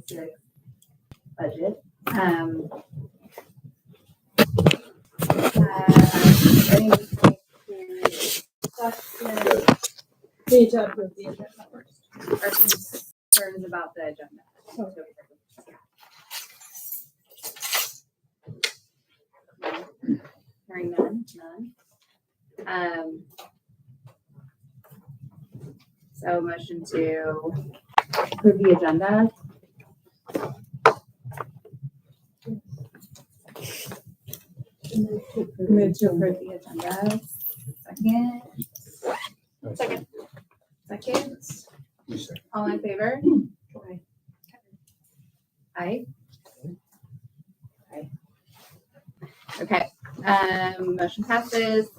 2026 budget. Need to approve the agenda first. Our concerns about the agenda. Hearing none. So motion to approve the agenda. Move to approve the agenda. Second. All in favor? Aye. Aye. Okay, motion passes.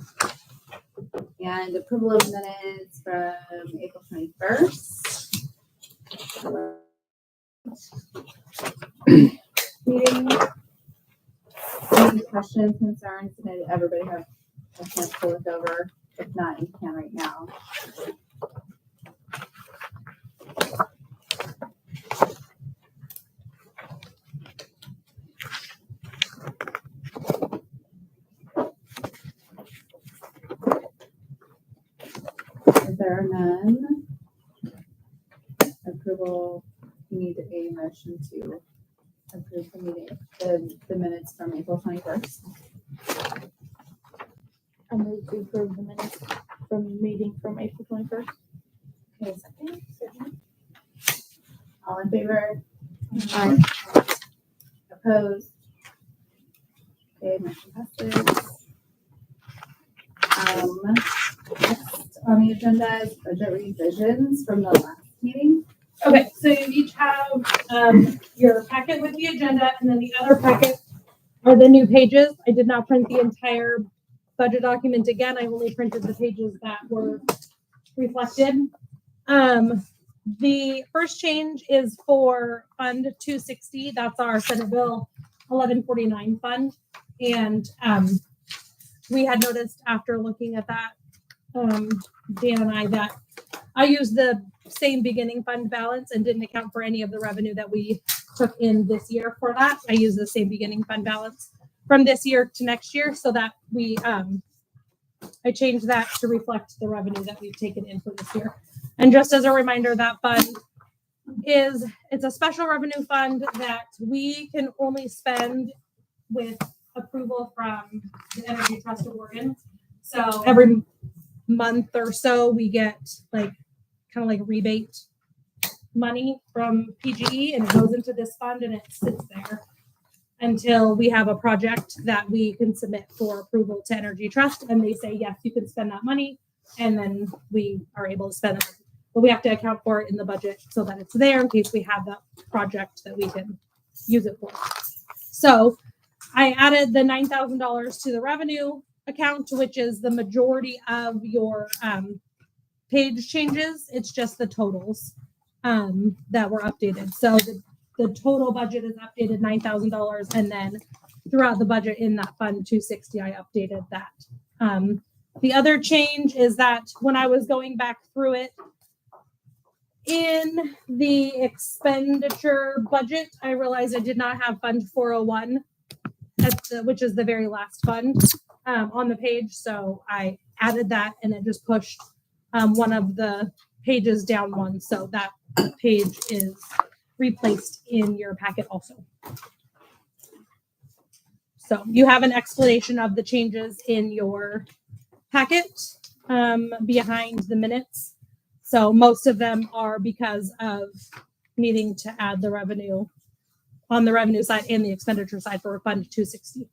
And approval of minutes from April 21st. Meeting. Any questions, concerns? Did everybody have a chance to look over? If not, you can right now. If there are none, approval, you need a motion to approve the meeting, the minutes from April 21st. I move to approve the minutes from the meeting from April 21st. Okay, second. All in favor? Aye. Opposed? Okay, motion passes. Next on the agenda is budget revisions from the last meeting. Okay, so you each have your packet with the agenda, and then the other packet are the new pages. I did not print the entire budget document again. I only printed the pages that were reflected. The first change is for Fund 260. That's our Senate Bill 1149 fund. And we had noticed after looking at that, Dan and I, that I used the same beginning fund balance and didn't account for any of the revenue that we took in this year for that. I used the same beginning fund balance from this year to next year so that we, I changed that to reflect the revenue that we've taken in for this year. And just as a reminder, that fund it's a special revenue fund that we can only spend with approval from the Energy Trust of Oregon. So every month or so we get like kind of like rebate money from PGE, and it goes into this fund and it sits there until we have a project that we can submit for approval to Energy Trust, and they say yes, you can spend that money, and then we are able to spend it. But we have to account for it in the budget so that it's there in case we have that project that we can use it for. So I added the $9,000 to the revenue account, which is the majority of your page changes. It's just the totals that were updated. So the total budget is updated $9,000, and then throughout the budget in that fund 260, I updated that. The other change is that when I was going back through it in the expenditure budget, I realized I did not have Fund 401, which is the very last fund on the page. So I added that, and it just pushed one of the pages down one. So that page is replaced in your packet also. So you have an explanation of the changes in your packet behind the minutes. So most of them are because of needing to add the revenue on the revenue side and the expenditure side for Fund 260.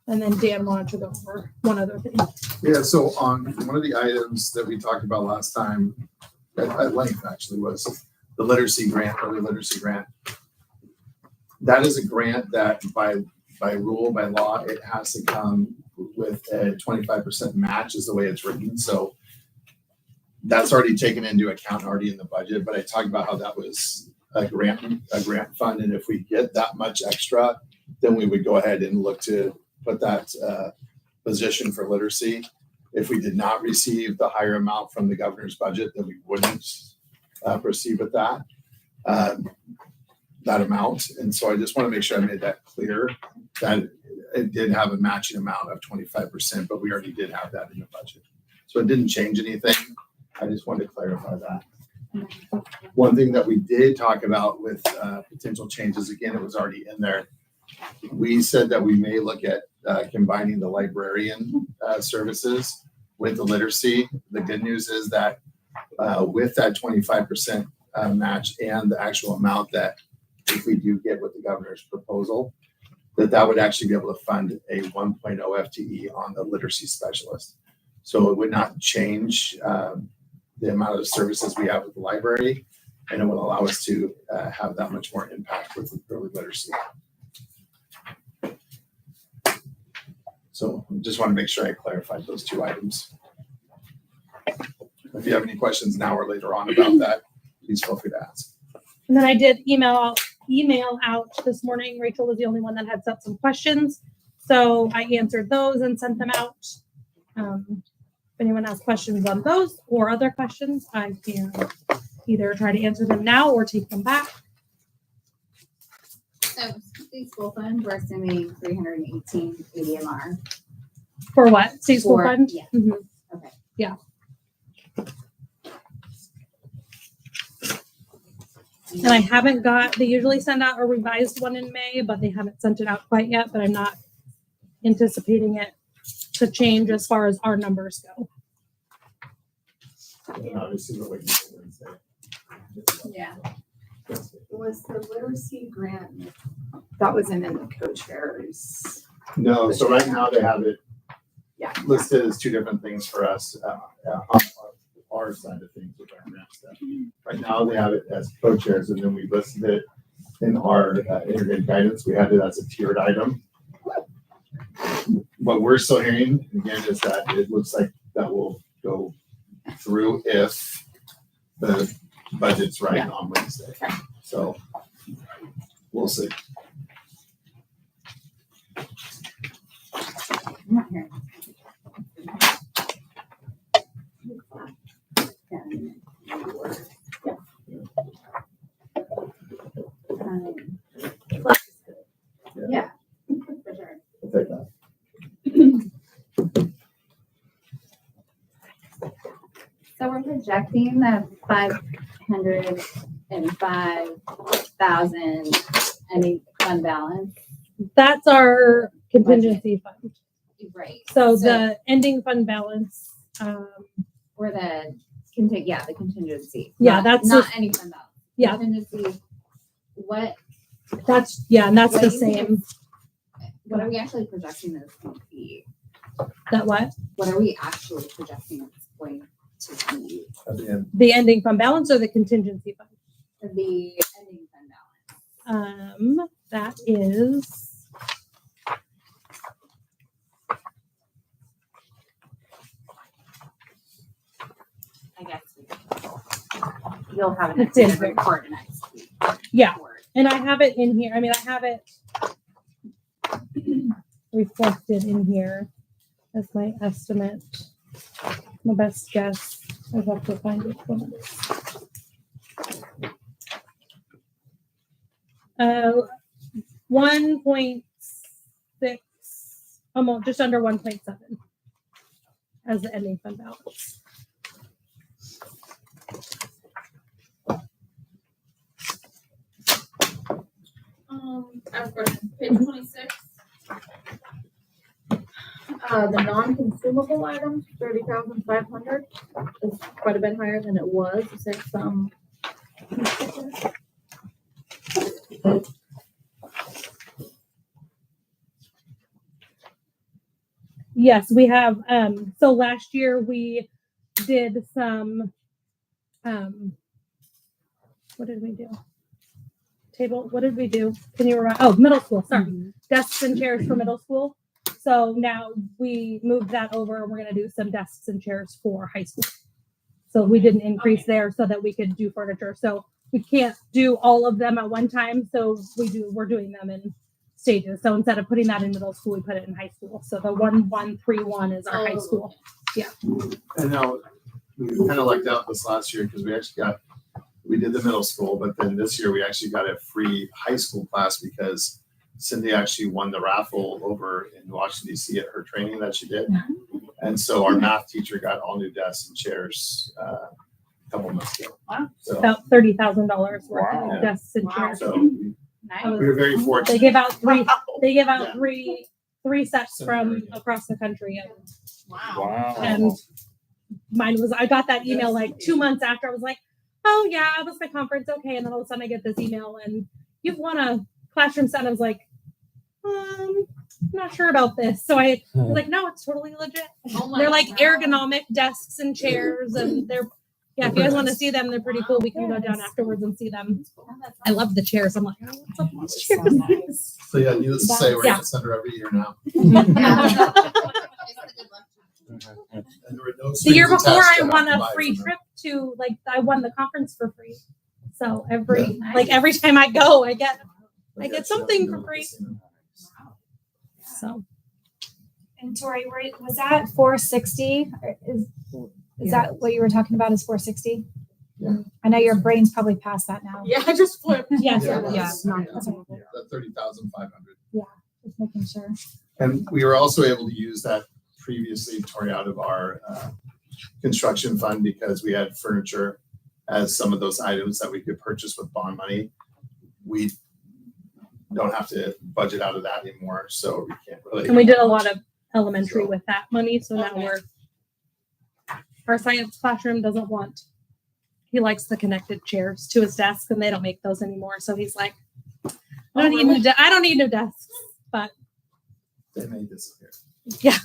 And then Dan wanted to go over one other thing. Yeah, so on one of the items that we talked about last time, at length actually, was the literacy grant, early literacy grant. That is a grant that by rule, by law, it has to come with a 25% match is the way it's written. So that's already taken into account already in the budget, but I talked about how that was a grant fund. And if we get that much extra, then we would go ahead and look to put that position for literacy. If we did not receive the higher amount from the governor's budget, then we wouldn't proceed with that. that amount. And so I just want to make sure I made that clear that it did have a matching amount of 25%, but we already did have that in the budget. So it didn't change anything. I just wanted to clarify that. One thing that we did talk about with potential changes, again, it was already in there. We said that we may look at combining the librarian services with the literacy. The good news is that with that 25% match and the actual amount that if we do get with the governor's proposal, that would actually be able to fund a 1.0 FTE on the literacy specialist. So it would not change the amount of services we have with the library, and it will allow us to have that much more impact with early literacy. So just want to make sure I clarified those two items. If you have any questions now or later on about that, please feel free to ask. And then I did email out this morning. Rachel was the only one that had set some questions. So I answered those and sent them out. If anyone has questions on those or other questions, I can either try to answer them now or take them back. So state school fund, we're assuming 318 ADMR. For what? State school For- fund? yeah. Mhm. Okay. Yeah. And I haven't they usually send out a revised one in May, but they haven't sent it out quite yet, but I'm not anticipating it to change as far as our numbers go. And obviously we're waiting for Wednesday. Yeah. Was the literacy grant, that wasn't in the co-chairs? No, so right now they have it Yeah. listed as two different things for us on our side of things with our grant stuff. Right now they have it as co-chairs, and then we listed it in our integrated guidance. We had it as a tiered item. What we're still hearing, again, is that it looks like that will go through if the budget's right Yeah. on Wednesday. So we'll see. I'm not hearing. Yeah, for sure. We'll take that. So we're projecting the 505,000 ending fund balance. That's our contingency fund. Right. So the ending fund balance, Or the the contingency. Yeah, Not- that's not just- any fund balance. yeah. Contingency, what and that's What the do you think same. what are we actually projecting this to be? That what? What are we actually projecting it's going to be? At the end. The ending fund balance or the contingency fund? The ending fund balance. That is. I guess you'll have an It's in updated here. report next week. Yeah. Or- And I have it in here. I mean, I have it reflected in here as my estimate. My best guess. I have to find it. 1.6, almost just under 1.7 as the ending fund balance. I have a question. Page 26. The non-consumable items, 30,500, is quite a bit higher than it was. Is there some? Yes, we have. So last year we did some. What did we do? Table. What did we do? Can you remember? Oh, middle school. Sorry, desks and chairs for middle school. So now we moved that over, and we're going to do some desks and chairs for high school. So we did an increase there so that we could do furniture. So we can't do all of them at one time. So we're doing them in stages. So instead of putting that in middle school, we put it in high school. So the 1131 is our high school. And now we kind of lucked out this last year because we did the middle school, but then this year we actually got a free high school class because Cindy actually won the raffle over in Washington DC at her training that she did. And so our math teacher got all new desks and chairs a couple months ago. Wow. So, About $30,000 worth Wow. of desks and Wow. chairs. so we Nice. were very They fortunate. give out three. They give out Yeah. three sets from Similar, yeah. across the country, and Wow. and mine was. I got that email like 2 months after. I was like, oh yeah, it was my conference. Okay, and then all of a sudden I get this email, and you've won a classroom set. And I was like, I'm not sure about this. So I was like, no, it's totally legit. They're like ergonomic desks and chairs, and they're yeah. If you guys want to see them, they're pretty cool. We can go down afterwards and see them. I love the chairs. I'm like, oh, what's up with these chairs? So yeah, needless to say, we're Yeah. gonna send her every year now. And there were no The year strings before, attached I to won have to a buy free from her. trip to like I won the conference for free. So every Yeah. like every time I go, I get But I get yeah, she something doesn't for know free. this, you know. so. And Tori, was that 460? Is that what you were talking about? Is 460? Yeah. I know your brain's probably past that now. Yeah, I just flipped. Yes, Yeah, it was. that's- no, yeah, that's okay. the 30,500. Just making sure. And we were also able to use that previously, Tori, out of our construction fund because we had furniture as some of those items that we could purchase with bond money. We don't have to budget out of that anymore, so we can't really. And we did a lot of elementary So- with that money, so now Okay. our science classroom doesn't want. He likes the connected chairs to his desk, and they don't make those anymore. So he's like, I don't need new. I don't need new desks. But They may disappear. yeah,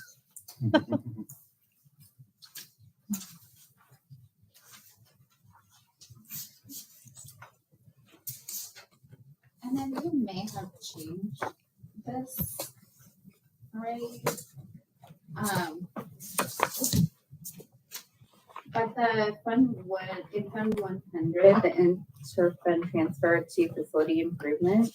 And then you may have changed this already. But the fund would, in Fund 100, the inter-fund transfer to facility improvement.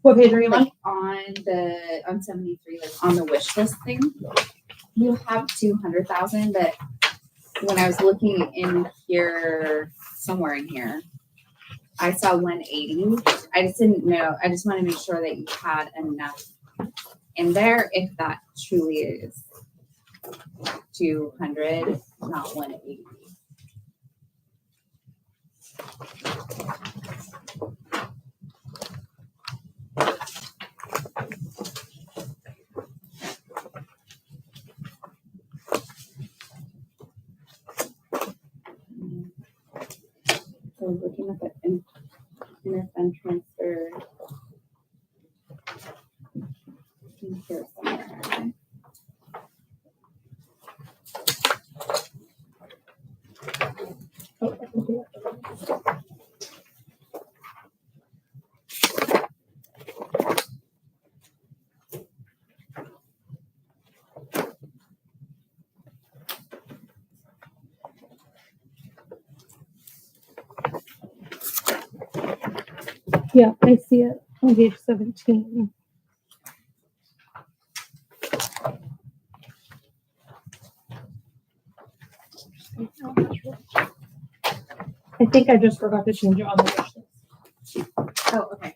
what page are you on? Like on 73, like on the wish list thing, you have 200,000, but when I was looking in here, somewhere in here, I saw 180. I just didn't know. I just want to make sure that you had enough in there if that truly is 200, not 180. So I was looking at the inter-fund transfer. In here somewhere. Yeah, I see it on page 17. I think I just forgot to change it on the wish list. Oh, okay.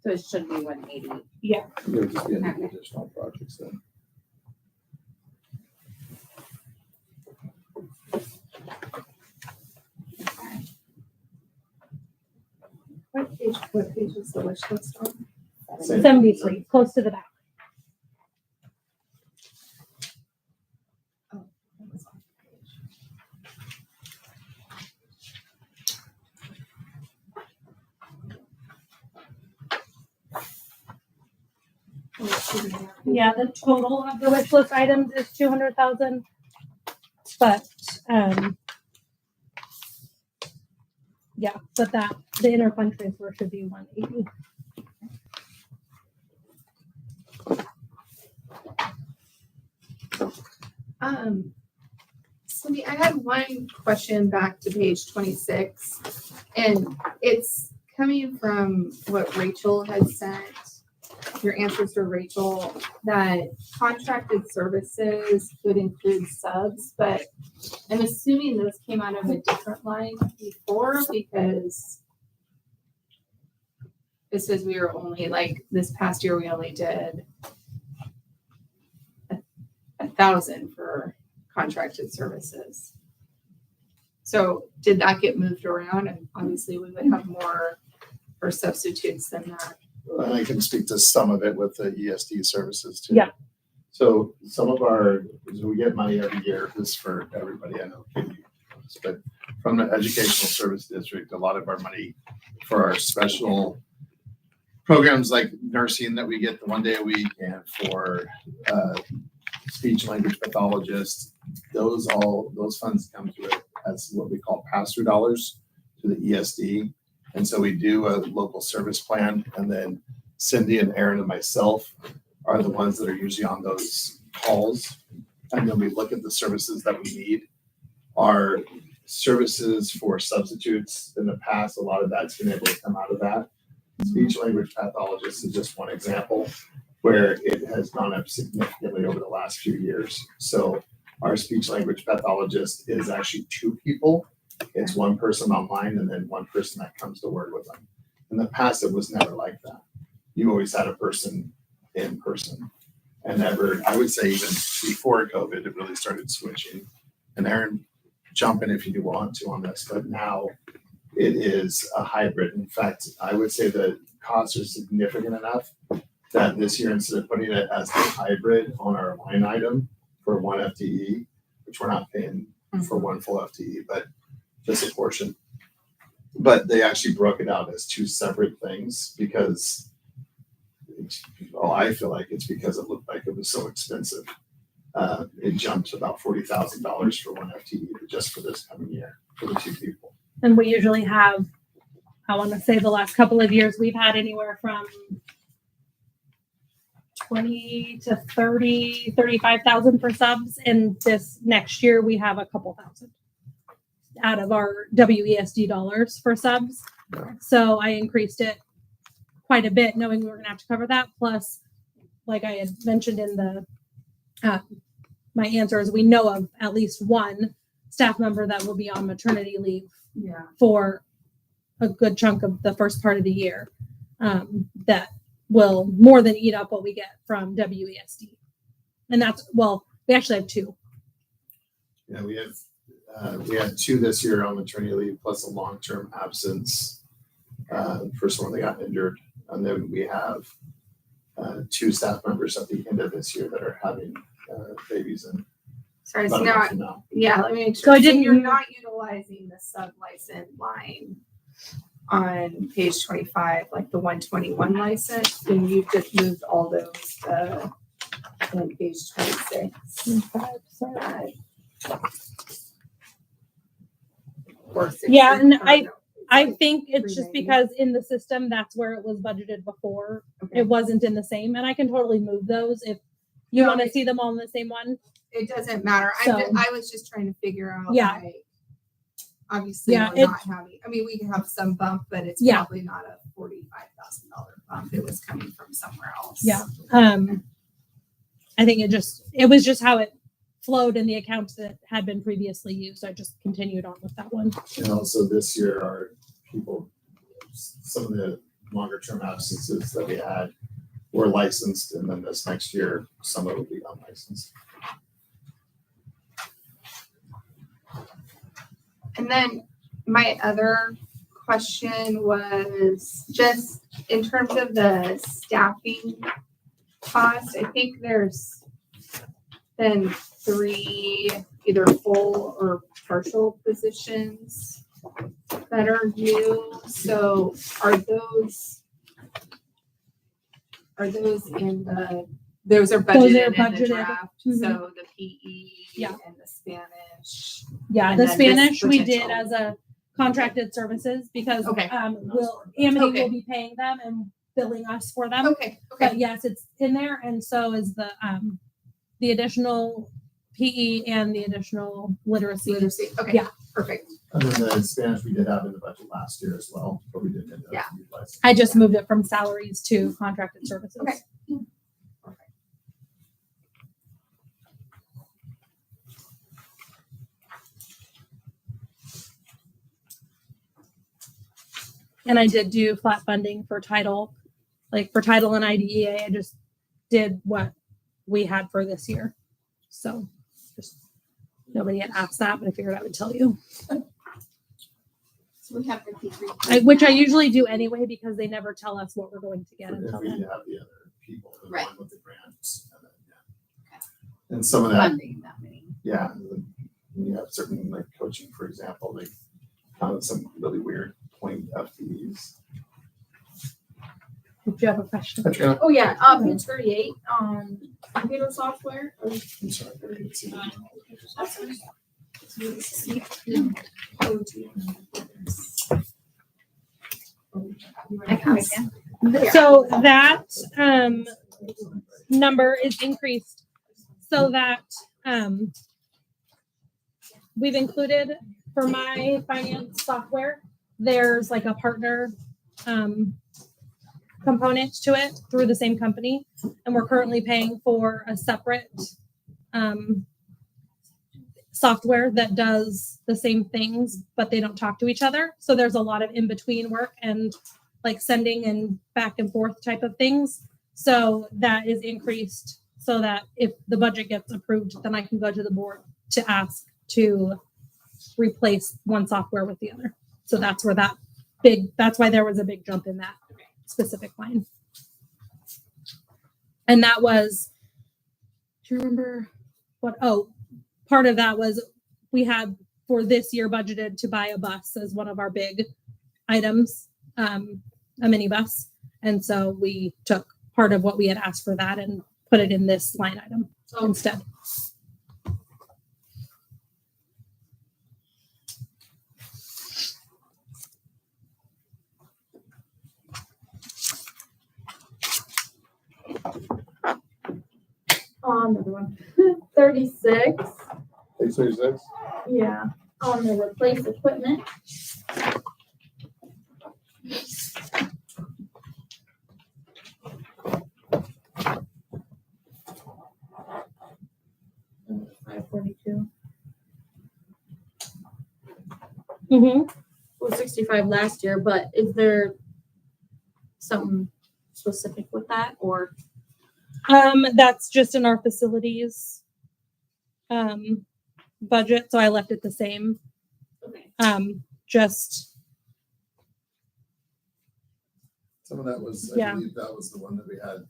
So it should be 180. There would just be any additional projects then. What page is the wish list on? Same. 73, close to the back. Yeah, the total of the wish list items is 200,000. But, yeah, but that, the interfund transfer should be 180. Cindy, I had one question back to page 26, and it's coming from what Rachel had sent. your answers to Rachel, that contracted services would include subs, but I'm assuming those came out of a different line before because it says we were only like, this past year, we only did 1,000 for contracted services. So did that get moved around? And obviously we would have more for substitutes than that. And I can speak to some of it with the ESD services too. Yeah. So some of our, so we get money every year, this is for everybody, I know, Katie, but from the Educational Service District, a lot of our money for our special programs like nursing that we get the 1 day a week and for speech language pathologists, those funds come to it as what we call pass-through dollars to the ESD. And so we do a local service plan, and then Cindy and Aaron and myself are the ones that are usually on those calls. And then we look at the services that we need. Our services for substitutes in the past, a lot of that's been able to come out of that. Speech language pathologist is just one example where it has gone up significantly over the last few years. So our speech language pathologist is actually 2 people. It's 1 person online and then 1 person that comes to work with them. In the past, it was never like that. You always had a person in person. And never, I would say even before COVID, it really started switching. And Aaron, jump in if you do want to on this, but now it is a hybrid. In fact, I would say the costs are significant enough that this year, instead of putting it as a hybrid on our line item for 1 FTE, which we're not paying for 1 full FTE, but just a portion. But they actually broke it out as 2 separate things because, I feel like it's because it looked like it was so expensive. It jumped to about $40,000 for 1 FTE just for this coming year for the 2 people. And we usually have, I want to say the last couple of years, we've had anywhere from 20 to 30, 35,000 for subs. And this next year we have a couple thousand out of our WESD dollars for subs. Yeah. So I increased it quite a bit knowing we were going to have to cover that. Plus, like I had mentioned in the my answers, we know of at least 1 staff member that will be on maternity leave Yeah. for a good chunk of the first part of the year that will more than eat up what we get from WESD. And that's, well, we actually have 2. Yeah, we had 2 this year on maternity leave plus a long-term absence for someone that got injured. And then we have 2 staff members at the end of this year that are having babies in. Sorry, so about a now, month from now. yeah, let me make So sure. I So didn't- you're not utilizing the sub-license line on page 25, like the 121 license, and you just moved all those on page 26. Or 6. Yeah, and or no, I it's think it's just 390. because in the system, that's where it was budgeted before. Okay. It wasn't in the same, and I can totally move those if you No, want to see them all in the same one. It doesn't matter. So- I was just trying to figure out, Yeah. like, obviously Yeah, we're not having, I mean, we can have some bump, but it's Yeah. probably not a $45,000 bump. It was coming from somewhere else. Yeah. I think it was just how it flowed in the accounts that had been previously used. I just continued on with that one. And also this year, our people, some of the longer term absences that we had were licensed, and then this next year, some of it will be unlicensed. And then my other question was just in terms of the staffing cost, I think there's been 3 either full or partial positions that are new. So are those in the, those are Those are budgeted in the budgeted. draft? Mhm. So the PE Yeah. and the Spanish. Yeah, And the then this Spanish we did potential. as a contracted services because Okay. Amity Okay. will be paying them and billing us for them. Okay, But okay. yes, it's in there, and so is the additional PE and the additional literacy. Literacy, okay, Yeah. perfect. And then the Spanish we did have in the budget last year as well, but we didn't end Yeah. up utilizing. I just moved it from salaries to contracted services. Okay. And I did do flat funding for title, like for title and IDEA. I just did what we had for this year. So just nobody had asked that, but I figured I would tell you. So we have 53. Which I usually do anyway because they never tell us what we're going to get If until we then. have the other people that Right. went with the grants. And then, yeah. And some of that, Funding that many. yeah, when you have certain like coaching, for example, they found some really weird point FTEs. Do you have a question? Katrina? Oh, yeah, page 38, computer software. I'm sorry, I didn't see that. I can write down. So that number is increased so that we've included for my finance software, there's like a partner component to it through the same company. And we're currently paying for a separate software that does the same things, but they don't talk to each other. So there's a lot of in-between work and like sending and back and forth type of things. So that is increased so that if the budget gets approved, then I can go to the board to ask to replace one software with the other. So that's where that's why there was a big jump in that specific line. And that was, do you remember what? Oh, part of that was we had for this year budgeted to buy a bus as one of our big items, a minibus. And so we took part of what we had asked for that and put it in this line item instead. Another one. 36, Page 36? yeah, on the replace equipment. $542. Mm-hmm. It was 65 last year, but is there something specific with that or? That's just in our facilities budget, so I left it the same. Okay. Just Some of that was, Yeah. I believe that was the one that we had,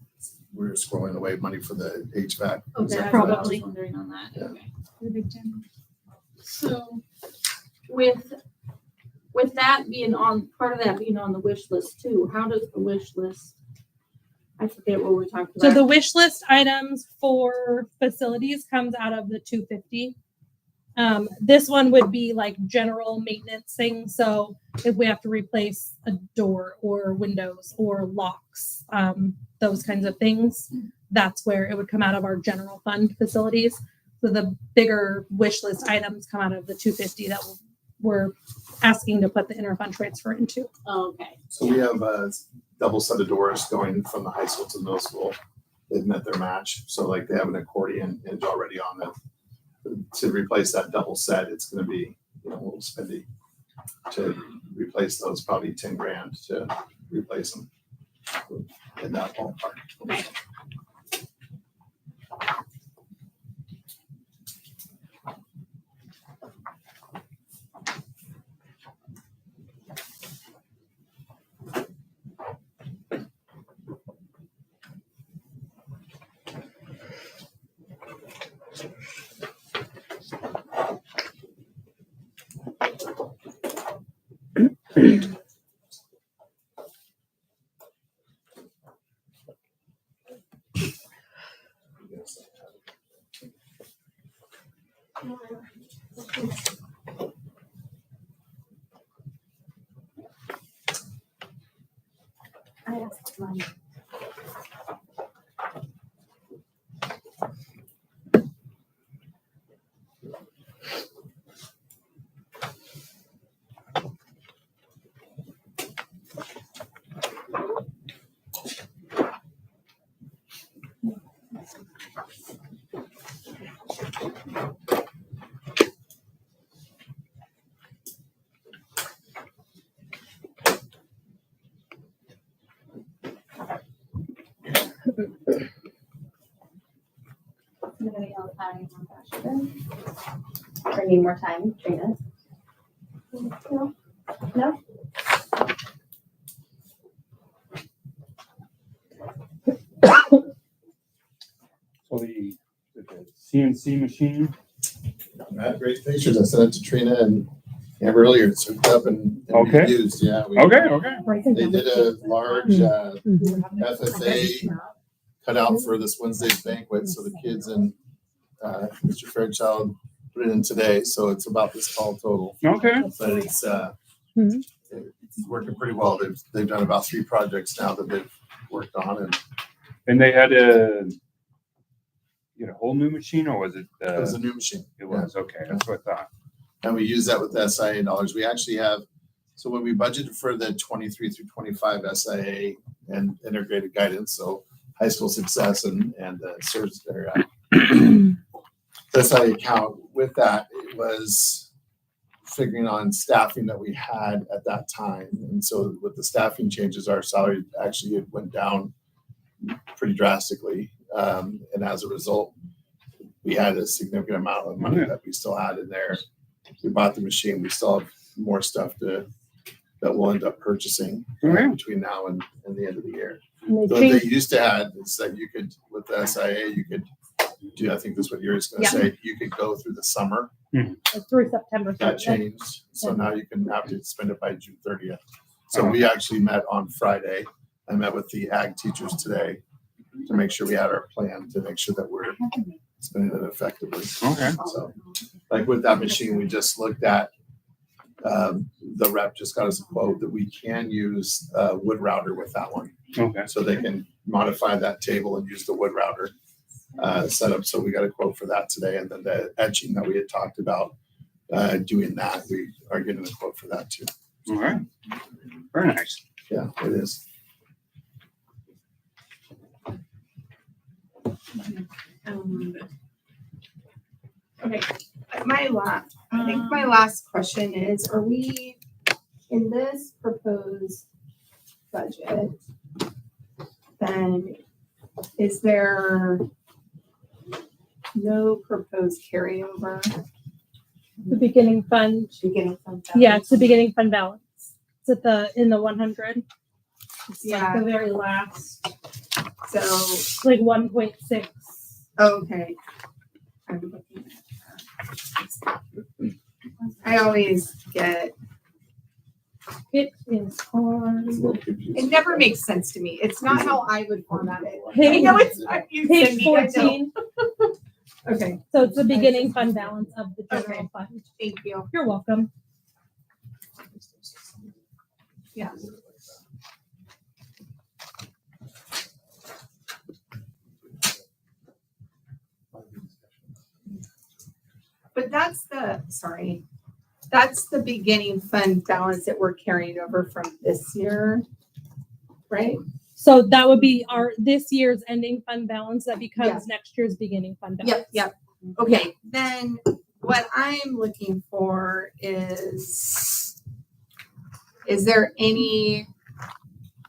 we were squirreling away money for the HVAC. Was Okay, that Probably. I was wondering on that. Yeah. Okay. So with that being on, part of that being on the wish list too, how does the wish list? I forget what we talked so about. the wish list items for facilities comes out of the 250. This one would be like general maintenance things. So if we have to replace a door or windows or locks, those kinds of things, that's where it would come out of our general fund facilities. So the bigger wish list items come out of the 250 that we're asking to put the interfund transfer into. Okay. So we have a double set of doors going from the high school to the middle school. They've met their match. So like they have an accordion hinge already on it. To replace that double set, it's gonna be, a little spendy. To replace those, probably 10 grand to replace them. In that ballpark. Okay. I asked mine. Anybody else have any more questions? Or need more time, Trina? No? No? So the CNC machine, I had great pictures. I sent it to Trina and Amber earlier. It's hooked up and Okay. used. Yeah. okay. They did a large FFA cutout for this Wednesday's banquet. So the kids and Mr. Fairchild put it in today. So it's about this tall total. Okay. But it's working pretty well. They've done about 3 projects now that they've worked on, and And they had a whole new machine, or was it? it was a new machine. It was, okay, that's what I thought. And we use that with the SIA dollars. We actually have, so when we budgeted for the 23 through 25 SIA and integrated guidance, so high school success and SIRS, their SIA account, with that, it was figuring on staffing that we had at that time. And so with the staffing changes, our salary actually it went down pretty drastically. And as a result, we had a significant amount of money that we still had in there. We bought the machine. We still have more stuff that we'll end up purchasing between now and the end of the year. And So they what changed, they used to have is that you could, with the SIA, you could do, I think that's what yours going to say, you could go through the summer. through September. That 30th. changed. So now you can have to spend it by June 30th. So we actually met on Friday. I met with the ag teachers today to make sure we had our plan to make sure that we're spending it effectively. Okay. So like with that machine, we just looked at, the rep just got us a quote that we can use a wood router with that one. Okay. So they can modify that table and use the wood router setup. So we got a quote for that today. And then the etching that we had talked about doing that, we are getting a quote for that too. All right. Very nice. Yeah, it is. Okay, I think my last question is, are we, in this proposed budget, then is there no proposed carryover? The beginning fund, Beginning from. yeah, it's the beginning fund balance. It's at in the 100. It's like Yeah. the very last, So, like 1.6. okay. I'm looking at I always get, It is on it never makes sense to me. It's not how I would format it. I page, know it's not you, page Cindy, I know. 14. Okay, So it's the beginning fund balance of the general Okay. fund. thank you. You're welcome. Yeah. But that's the beginning fund balance that we're carrying over from this year, right? So that would be this year's ending fund balance that becomes Yeah. next year's beginning fund balance. Yep. Okay, then what I'm looking for is there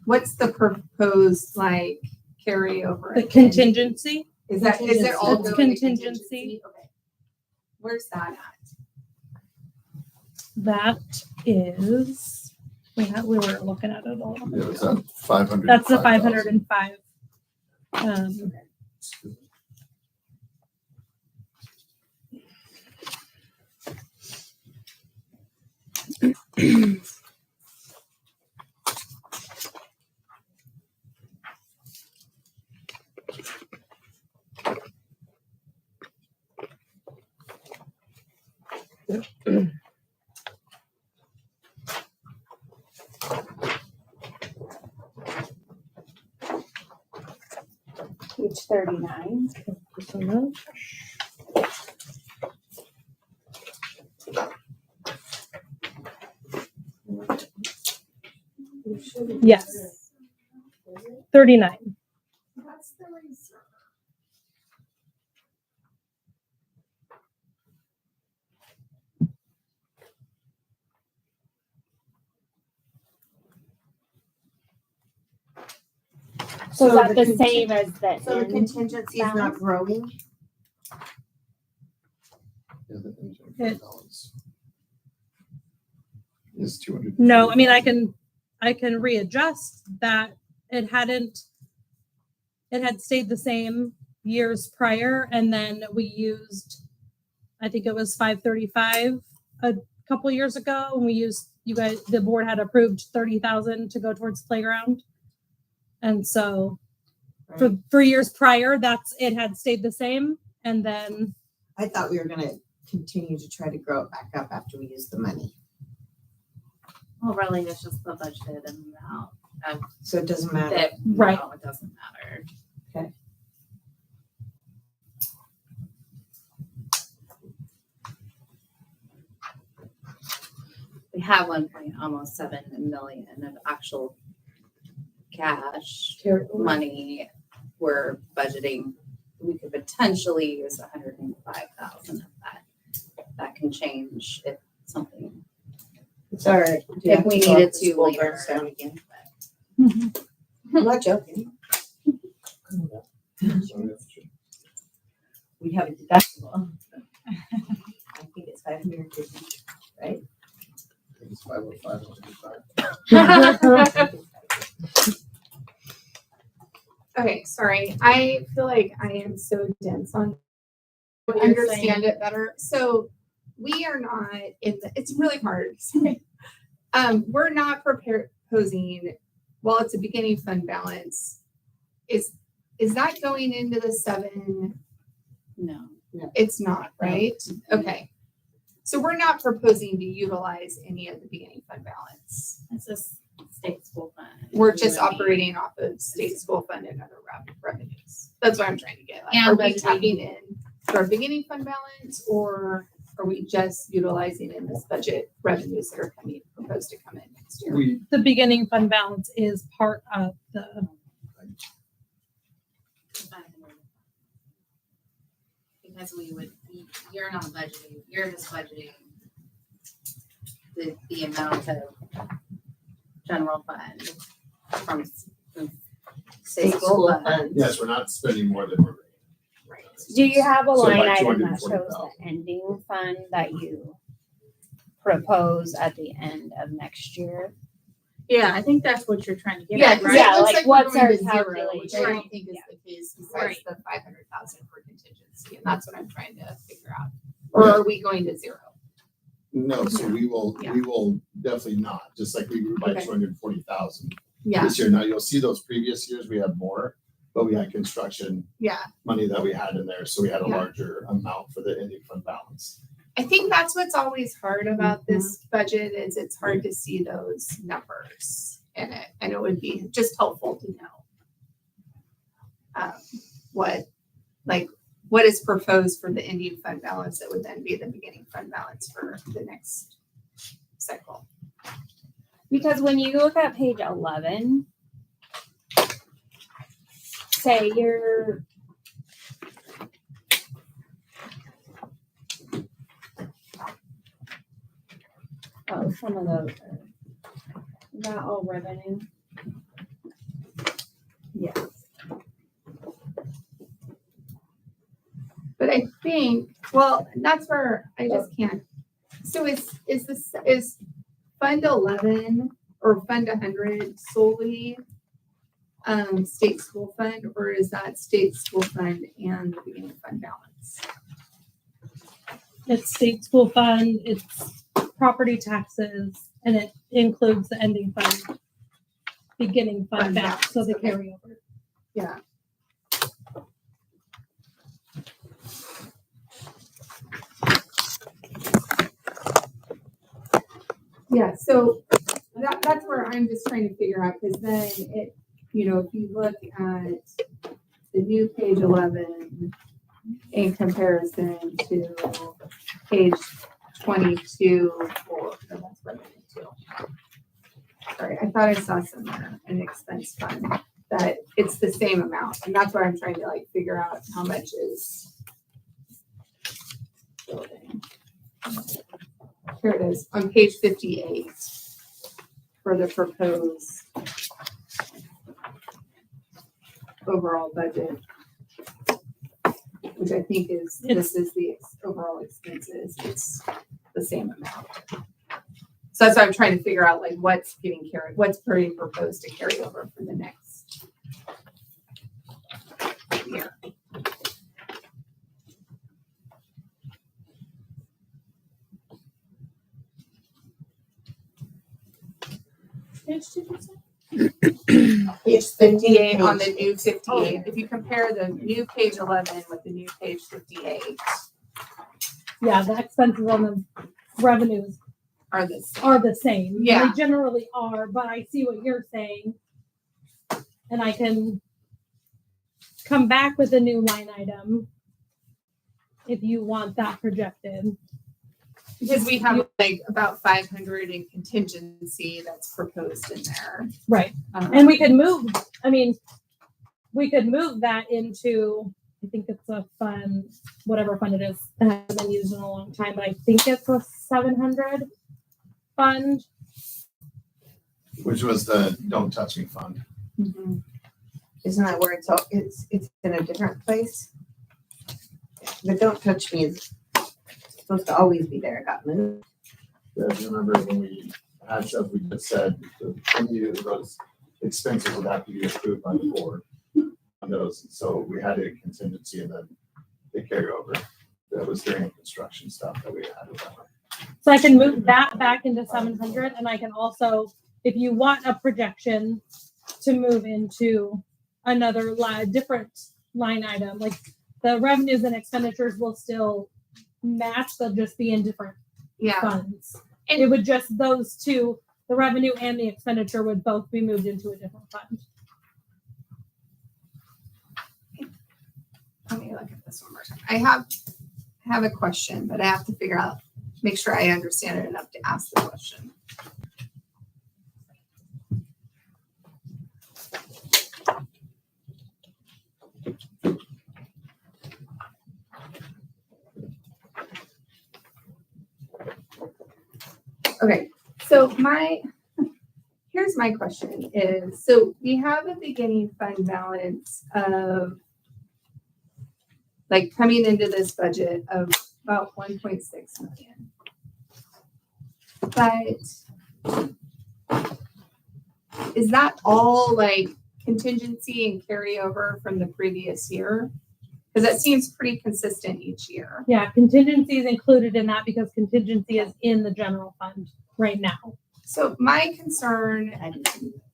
what's the proposed like carryover? The contingency, Is it all That's going to contingency. Okay. Where's that at? that is, we were looking at it a little bit. It was at 500. That's the 505. Page 39. Yes, 39. That's the reserve. So is So that the the conti- same as the So the end? contingency is not balance? growing? Yeah, the end It- balance is 200. No, I mean, I can readjust that. It had stayed the same years prior, and then we used, I think it was 535 a couple years ago, and we used, the board had approved 30,000 to go towards playground. And so for years prior, it had stayed the same, and then I thought we were gonna continue to try to grow it back up after we use the money. Well, really, it's just the budgeted amount So it doesn't matter. that, Right. no, it doesn't matter. Okay. We have almost 7 million of actual cash money. We're budgeting, we could potentially use 105,000 of that. That can change if something, It's all right. if we needed to later. Down again. I'm not joking. We have a deductible. I think it's 550, right? It's 505, 105. Okay, sorry. I feel like I am so dense on What you're understand it better. So we are not it's really hard. Sorry. We're not proposing, well, it's a beginning fund balance. Is that going into the 7? No. It's not, right? Okay. So we're not proposing to utilize any of the beginning fund balance. It's a state school fund. We're just You and me. operating off of state school fund and other revenues. That's what I'm trying to get at. And Are we budgeting. tapping in to our beginning fund balance, or are we just utilizing in this budget revenues that are proposed to come in next year? We, the beginning fund balance is part of the, Because you're not budgeting, you're just budgeting the amount of general fund from state school fund. yes, we're not spending more than we're. Right. Do you have a So line by item that shows the 240,000. ending fund that you propose at the end of next year? Yeah, I think that's what you're trying to get Yeah, at, 'cause right? Yeah, it looks like like what's we're our going to zero, which I calculation? don't think is the case besides Right. the 500,000 for contingency, and that's what I'm trying to figure out. Or are we going to zero? No, so we will Yeah. definitely not, just like we grew by Okay. 240,000 Yeah, this year. Now you'll see those previous years, we had more, but we had construction yeah. money that we had in there, so we had a Yeah. larger amount for the ending fund balance. I think that's what's always hard about this budget is it's hard to see those numbers in it, and it would be just helpful to know what is proposed for the ending fund balance that would then be the beginning fund balance for the next cycle. Because when you look at page 11, say you're some of those are not all revenue. Yes. But I think, well, that's where I just can't. So is Fund 11 or Fund 100 solely state school fund, or is that state school fund and the beginning fund balance? it's state school fund, it's property taxes, and it includes the ending fund, beginning fund Fund balance, so the balance, okay. carryover. Yeah. Yeah, so that's where I'm just trying to figure out, because then it, if you look at the new page 11 in comparison to page 22 for, that's revenue too. Sorry, I thought I saw somewhere an expense fund that it's the same amount, and that's where I'm trying to figure out how much is building. Here it is, on page 58 for the proposed overall budget, which I think is, this is the overall expenses, it's the same amount. So that's why I'm trying to figure out like what's getting carried, what's being proposed to carry over for the next year. Page 2%? Page 58 on the new 58. If you compare the new page 11 with the new page 58, Yeah, the expenses on the revenues are the same. are the same. Yeah. They generally are, but I see what you're saying. And I can come back with a new line item if you want that projected. Because we have like about 500 in contingency that's proposed in there. Right. And we could move, we could move that into, I think it's a fund, whatever fund it is, that hasn't been used in a long time, but I think it's a 700 fund. Which was the Don't Touch Me Fund. Isn't that where it's all, it's in a different place? The Don't Touch Me is supposed to always be there. It got moved. Yeah, if you remember when we had stuff, we just said, those expenses would have to be approved by the board on those. So we had a contingency and then they carry over. That was during construction stuff that we had with them. So I can move that back into 700, and I can also, if you want a projection to move into another different line item, like the revenues and expenditures will still match, they'll just be in different Yeah. funds. And- It would just, those two, the revenue and the expenditure would both be moved into a different fund. Let me look at this one more time. I have a question, but I have to figure out, make sure I understand it enough to ask the question. Okay, so here's my question is, so we have a beginning fund balance of like coming into this budget of about 1.6 million. But is that all like contingency and carryover from the previous year? Because that seems pretty consistent each year. Yeah, contingency is included in that because contingency is in the general fund right now. So my concern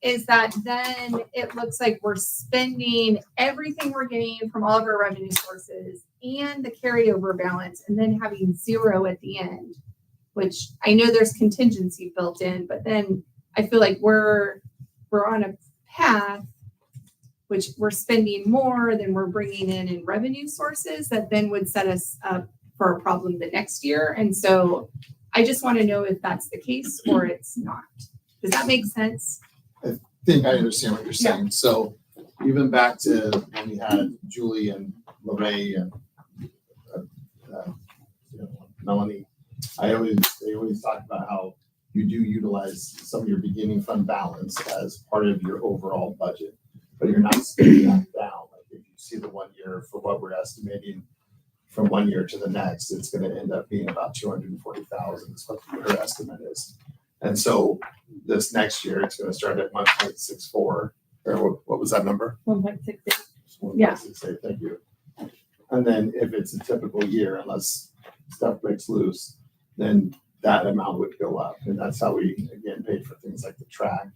is that then it looks like we're spending everything we're getting from all of our revenue sources and the carryover balance and then having zero at the end, which I know there's contingency built in, but then I feel like we're on a path which we're spending more than we're bringing in revenue sources that then would set us up for a problem the next year. And so I just want to know if that's the case or it's not. Does that make sense? I think I understand what you're saying. So even back to when we had Julie and LeRae and Melanie, they always talk about how you do utilize some of your beginning fund balance as part of your overall budget, but you're not spending that down. Like if you see the 1 year for what we're estimating from 1 year to the next, it's going to end up being about 240,000 is what your estimate is. And so this next year, it's going to start at 1.64, or what was that number? 1.68. Yeah. 1.68, thank you. And then if it's a typical year, unless stuff breaks loose, then that amount would go up. And that's how we, again, paid for things like the track,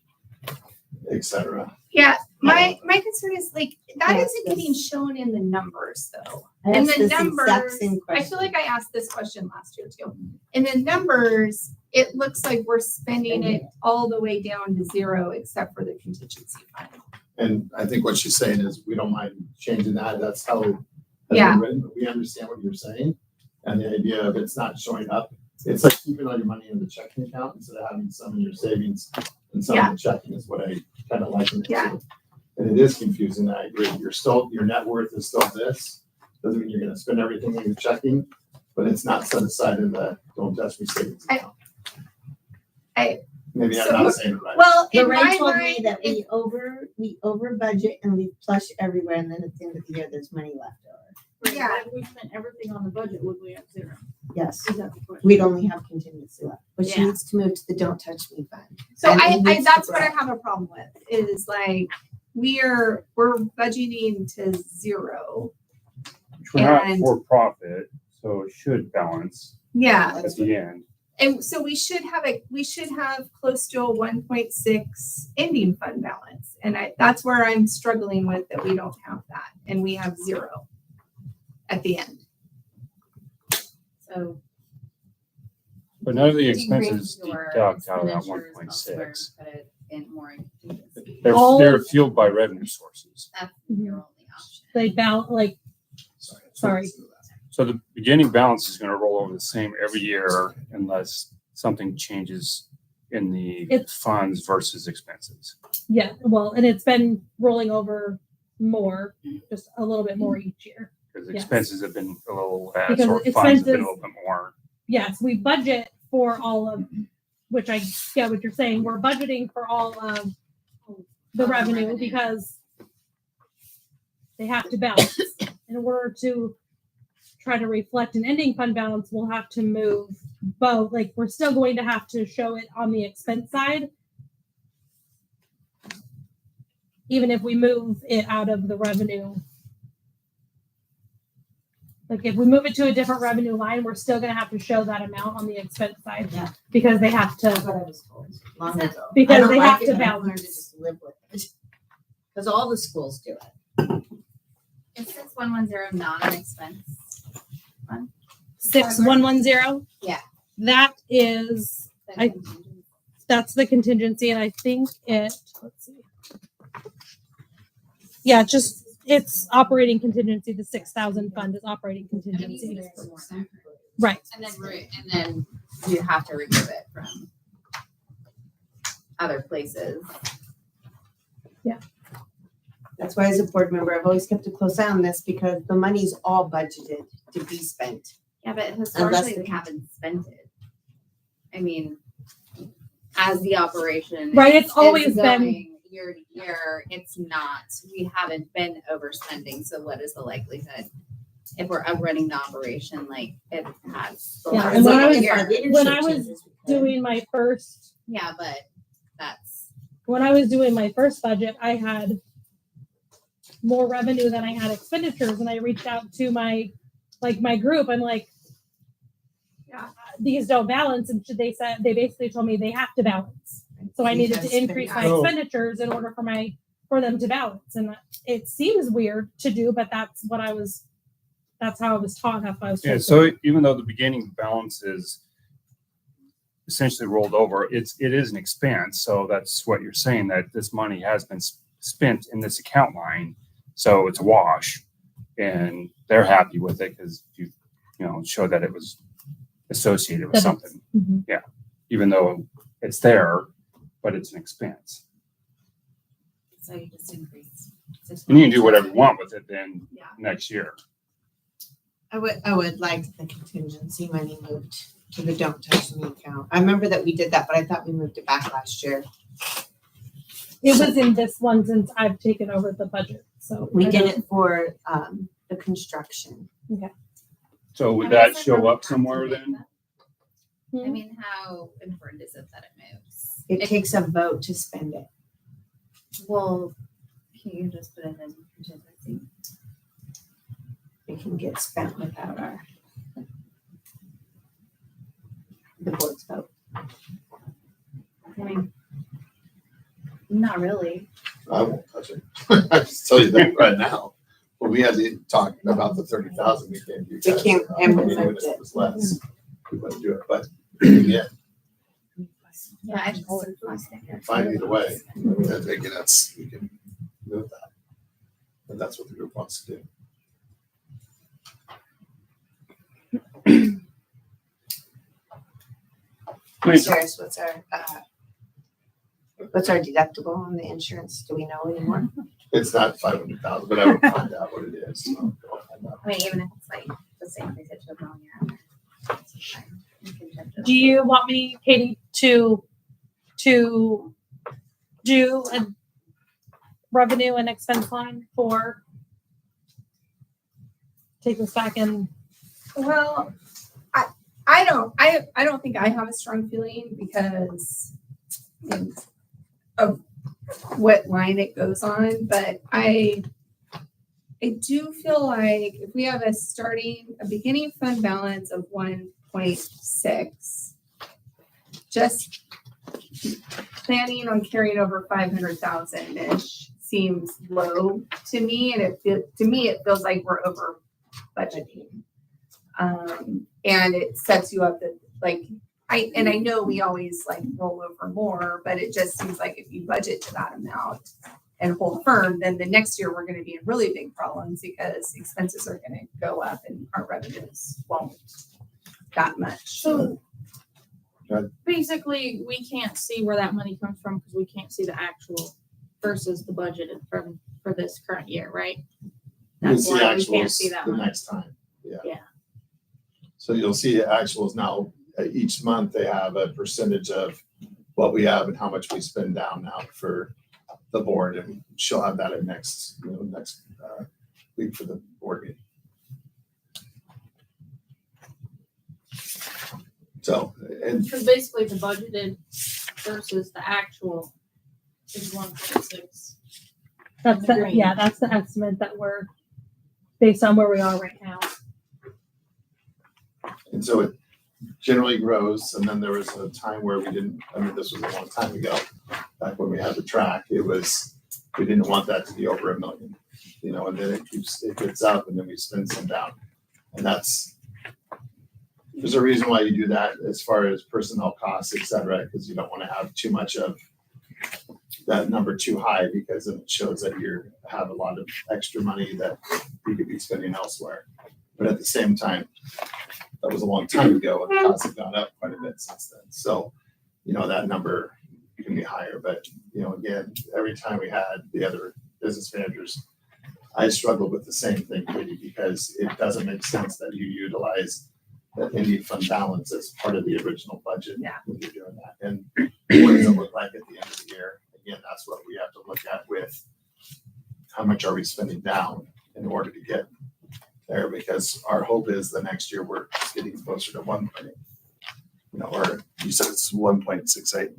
et cetera. Yeah, my concern is like, that Yes, isn't yes. getting shown in the numbers though. I And asked the this exact numbers, same I question. feel like I asked this question last year too. In the numbers, it looks like we're spending it all the way down to zero except for the contingency fund. And I think what she's saying is we don't mind changing that. That's how it has Yeah. been written, but we understand what you're saying. And the idea of it's not showing up, it's like keeping all your money in the checking account instead of having some in your savings and some in the checking is what I kind of liken it Yeah. to. And it is confusing, I agree. Your net worth is still this. Doesn't mean you're gonna spend everything in your checking, but it's not set aside in the Don't Touch Me savings account. Maybe I'm not saying it right. Well, in Lorraine my told me mind, that it- we over budget and we flush everywhere and then at the end of the year, there's money left over. Yeah. If we spent everything on the budget, would we have zero? Yes, Is that the question? we'd only have contingency left, but she Yeah. needs to move to the don't touch me fund. So And it I needs to that's what I grow. have a problem with, is like, we're budgeting to zero. Which we're not And- for profit, so it should balance Yeah, at the end. and so we should have close to a 1.6 ending fund balance. And that's where I'm struggling with, that we don't have that, and we have zero at the end. So But none of the decrease expenses your deduct out of that one expenditures point elsewhere and six. Put it in more in contingency. All- They're fueled by revenue sources. That's your only option. Like Sorry. So the beginning balance is gonna roll over the same every year unless something changes in the It's- funds versus expenses. yeah, well, and it's been rolling over more, just a little bit more each year. Because Yes. expenses have been a little less Because or funds have been a expenses- little bit more. Yes, we budget for all of, which I get what you're saying. We're budgeting for all of the revenue because they have to balance. In order to try to reflect an ending fund balance, we'll have to move both. Like, we're still going to have to show it on the expense side. Even if we move it out of the revenue. Like, if we move it to a different revenue line, we're still gonna have to show that amount on the expense side. Yeah. Because they have That's to, what I was told long ago. I because don't they like have it, to but I've learned balance. to just live with it. Because all the schools do it. Is 6110 not an expense? 6110? Yeah. That is, The I- contingency? that's the contingency, and I think let's see. Yeah, just, it's operating contingency, the 6,000 fund is operating I mean, you contingency. can make it more accurate. Right, And then you have to remove it from other places. That's why as a board member, I've always kept a close eye on this because the money's all budgeted to be spent. Yeah, but historically, the we haven't spent it. I mean, as the operation. Right, it's is always been- going Year to year, it's not, we haven't been overspending, so what is the likelihood? If we're running the operation like it has. the Yeah, last and when I was- year. when I was doing my first, Yeah, but that's, when I was doing my first budget, I had more revenue than I had expenditures, and I reached out to my group. I'm like, Yeah. these don't balance, and they said, they basically told me they have to balance. So I You needed gotta to spend increase it my out. expenditures in order for them to balance. And it seems weird to do, but that's how I was taught. That's how I was Yeah, told. so even though the beginning balance is essentially rolled over, it is an expense. So that's what you're saying, that this money has been spent in this account line. So it's a wash and they're happy with it because you show that it was associated with That it's- something, Mhm. even though it's there, but it's an expense. so you just increase. And you can do whatever you want with it then Yeah. next year. I would like the contingency money moved to the don't touch me account. I remember that we did that, but I thought we moved it back last year. It was in this one since I've taken over the budget. So We I did don't- it for the construction. So would I that guess I show probably up have to somewhere make then? that. I mean, how important is it that it moves? It takes a vote to spend it. Well, can't you just put it in contingency? It can get spent without the board's vote. I mean, not really. I won't touch it. I just tell you that right now. When we had to talk about the 30,000, we can't do We that. can't I mean, implement even if it. it was less, we wouldn't do it, but yeah, Yeah, I just. find either way. I mean, again, that's, we can move that. And that's what the group wants to do. I mean, Serious, what's our deductible on the insurance? Do we know anymore? It's not 500,000, but I would find out what it is. So I'll find out. I mean, even if it's like the same thing that you're going at. it's fine. You can judge it. Do you want me, Katie, to to do a revenue and expense line for take this back and Well, I don't think I have a strong feeling because of what line it goes on, but I do feel like if we have a beginning fund balance of 1.6, just planning on carrying over 500,000 ish seems low to me, and it feels like we're over budgeting. And it sets you up that I know we always roll over more, but it just seems like if you budget to that amount and hold firm, then the next year we're going to be in really big problems because expenses are going to go up and our revenues won't that much. So Go ahead. basically, we can't see where that money comes from because we can't see the actual versus the budget for this current year, right? You'll That's see why we can't actuals see that the money. next time, yeah. Yeah. So you'll see actuals now, each month they have a percentage of what we have and how much we spend down now for the board, and she'll have that at next week for the board meeting. So, and Because basically the budgeted versus the actual is 1.6. that's that's the estimate that we're based on where we are right now. And so it generally grows, and then there was a time where this was a long time ago, back when we had the track, we didn't want that to be over $1 million, and then it gets up and then we spend some down. And there's a reason why you do that as far as personnel costs, et cetera, because you don't want to have too much of that number too high, because then it shows that you have a lot of extra money that you could be spending elsewhere. But at the same time, that was a long time ago, and the costs have gone up quite a bit since then. So, that number can be higher. But, again, every time we had the other business managers, I struggled with the same thing, Katie, because it doesn't make sense that you utilize the Indian fund balance as part of the original budget when you're doing that. And what does it look like at the end of the year? Again, that's what we have to look at with how much are we spending down in order to get there, because our hope is the next year we're getting closer to 1 million, or you said it's 1.68.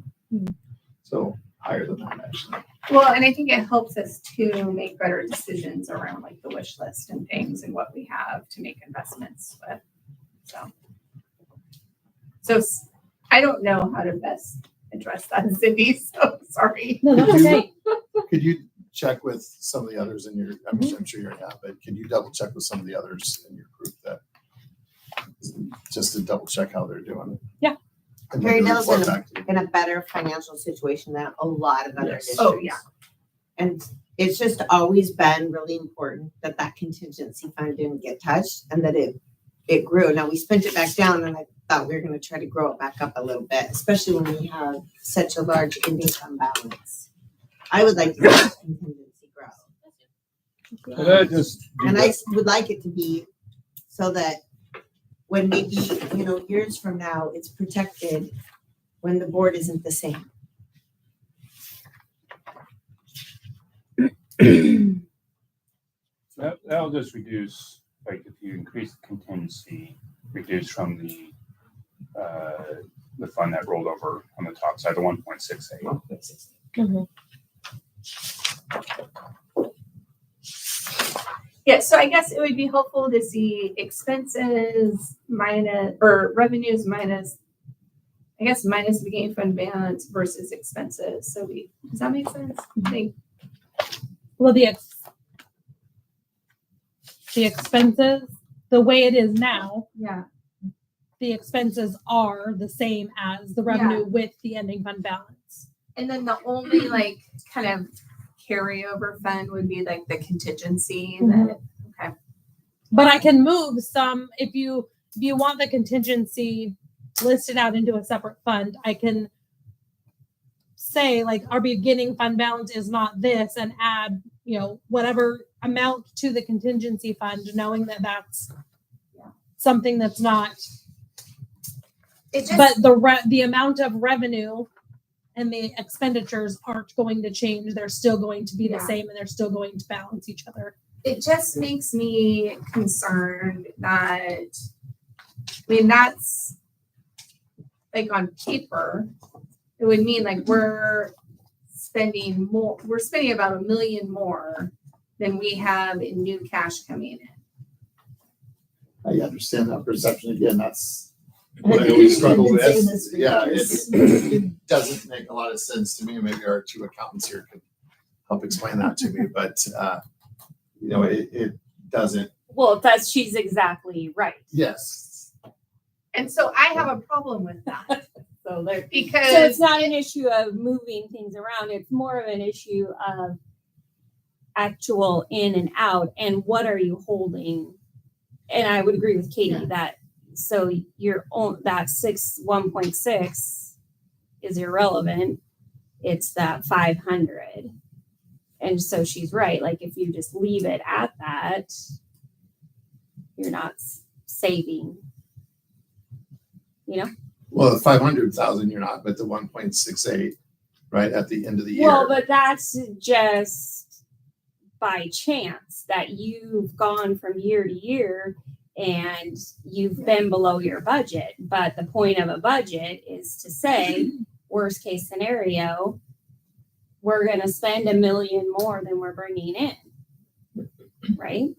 So higher than that, actually. Well, and I think it helps us to make better decisions around the wish list and things and what we have to make investments with. So I don't know how to best address that, Cindy, so sorry. No, that's okay. Could you check with some of the others in your, I'm sure you already have, but can you double check with some of the others in your group just to double check how they're doing? Yeah. And maybe Perrydale's report back to you. in a better financial situation than a lot of other Yes. districts. Oh, yeah. And it's just always been really important that contingency fund didn't get touched and that it grew. Now we spent it back down, and I thought we were going to try to grow it back up a little bit, especially when we have such a large ending fund balance. I would like to see that contingency grow. Well, that just. And I would like it to be so that when maybe, years from now, it's protected when the board isn't the same. That'll just reduce, if you increase the contingency, reduce from the fund that rolled over on the top side, the 1.68. Mhm. Yeah, so I guess it would be helpful to see expenses minus, or revenues minus, I guess minus beginning fund balance versus expenses. So does that make sense? I think. Well, the expenses, the way it is now, Yeah. the expenses are the same as the revenue with the ending fund balance. And then the only kind of carryover fund would be the contingency that, okay. But I can move some if you want the contingency listed out into a separate fund. I can say our beginning fund balance is not this, and add whatever amount to the contingency fund, knowing that that's something that's not. It just, But the amount of revenue and the expenditures aren't going to change. They're still going to be the Yeah. same and they're still going to balance each other. It just makes me concerned that, I mean, that's like on paper, it would mean like we're spending about $1 million more than we have in new cash coming in. I understand that perception. Again, that's what I always struggle with. Yeah, it doesn't make a lot of sense to me. Maybe our two accountants here could help explain that to me, but, you know, it doesn't, Well, she's exactly right. yes. And so I have a problem with that So there. because So it's not an issue of moving things around. It's more of an issue of actual in and out and what are you holding? And I would agree with Katie that so your own that 1.6 is irrelevant. It's that 500. And so she's right. Like if you just leave it at that, you're not saving. You know? Well, the 500,000 you're not, but the 1.68, right, at the end of the year. Well, but that's just by chance that you've gone from year to year and you've been below your budget. But the point of a budget is to say, worst case scenario, we're going to spend $1 million more than we're bringing in. Right?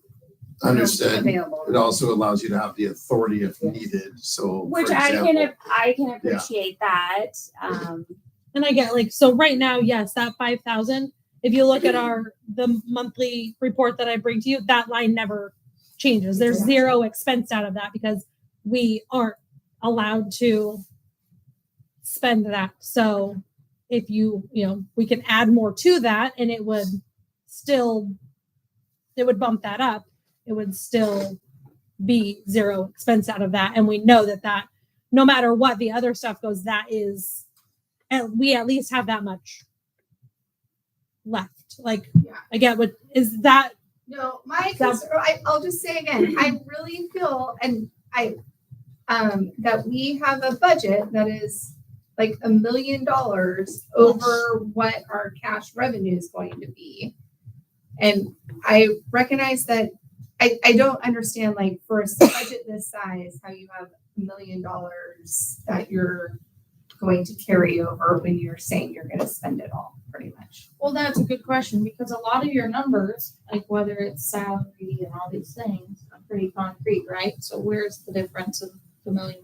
Understood. Available. It also allows you to have the authority if needed. So, Which for example, I can appreciate that. And I get like, so right now, yes, that 5,000, if you look at the monthly report that I bring to you, that line never changes. There's zero expense out of that because we aren't allowed to spend that. So if we can add more to that and it would bump that up. It would still be zero expense out of that. And we know that no matter what the other stuff goes, that is, and we at least have that much left. Like, Yeah. I get what is that. No, I'll just say again, I really feel that we have a budget that is like $1 million over what our cash revenue is going to be. And I recognize that I don't understand, like, for a budget this size, how you have $1 million that you're going to carry over when you're saying you're going to spend it all, pretty much. Well, that's a good question because a lot of your numbers, like whether it's salary and all these things, are pretty concrete, right? So where's the difference of the $1 million?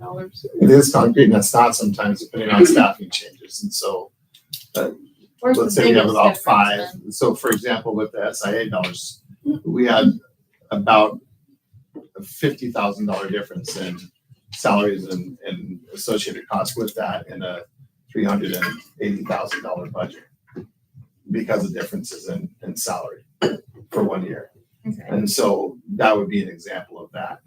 it is concrete and it's not sometimes depending on staffing changes. And so, Where's let's the say we have biggest about difference 5. then? So, for example, with the SIA dollars, we had about a $50,000 difference in salaries and associated costs with that in a $380,000 budget because of differences in salary for 1 year. Okay. And so that would be an example of that.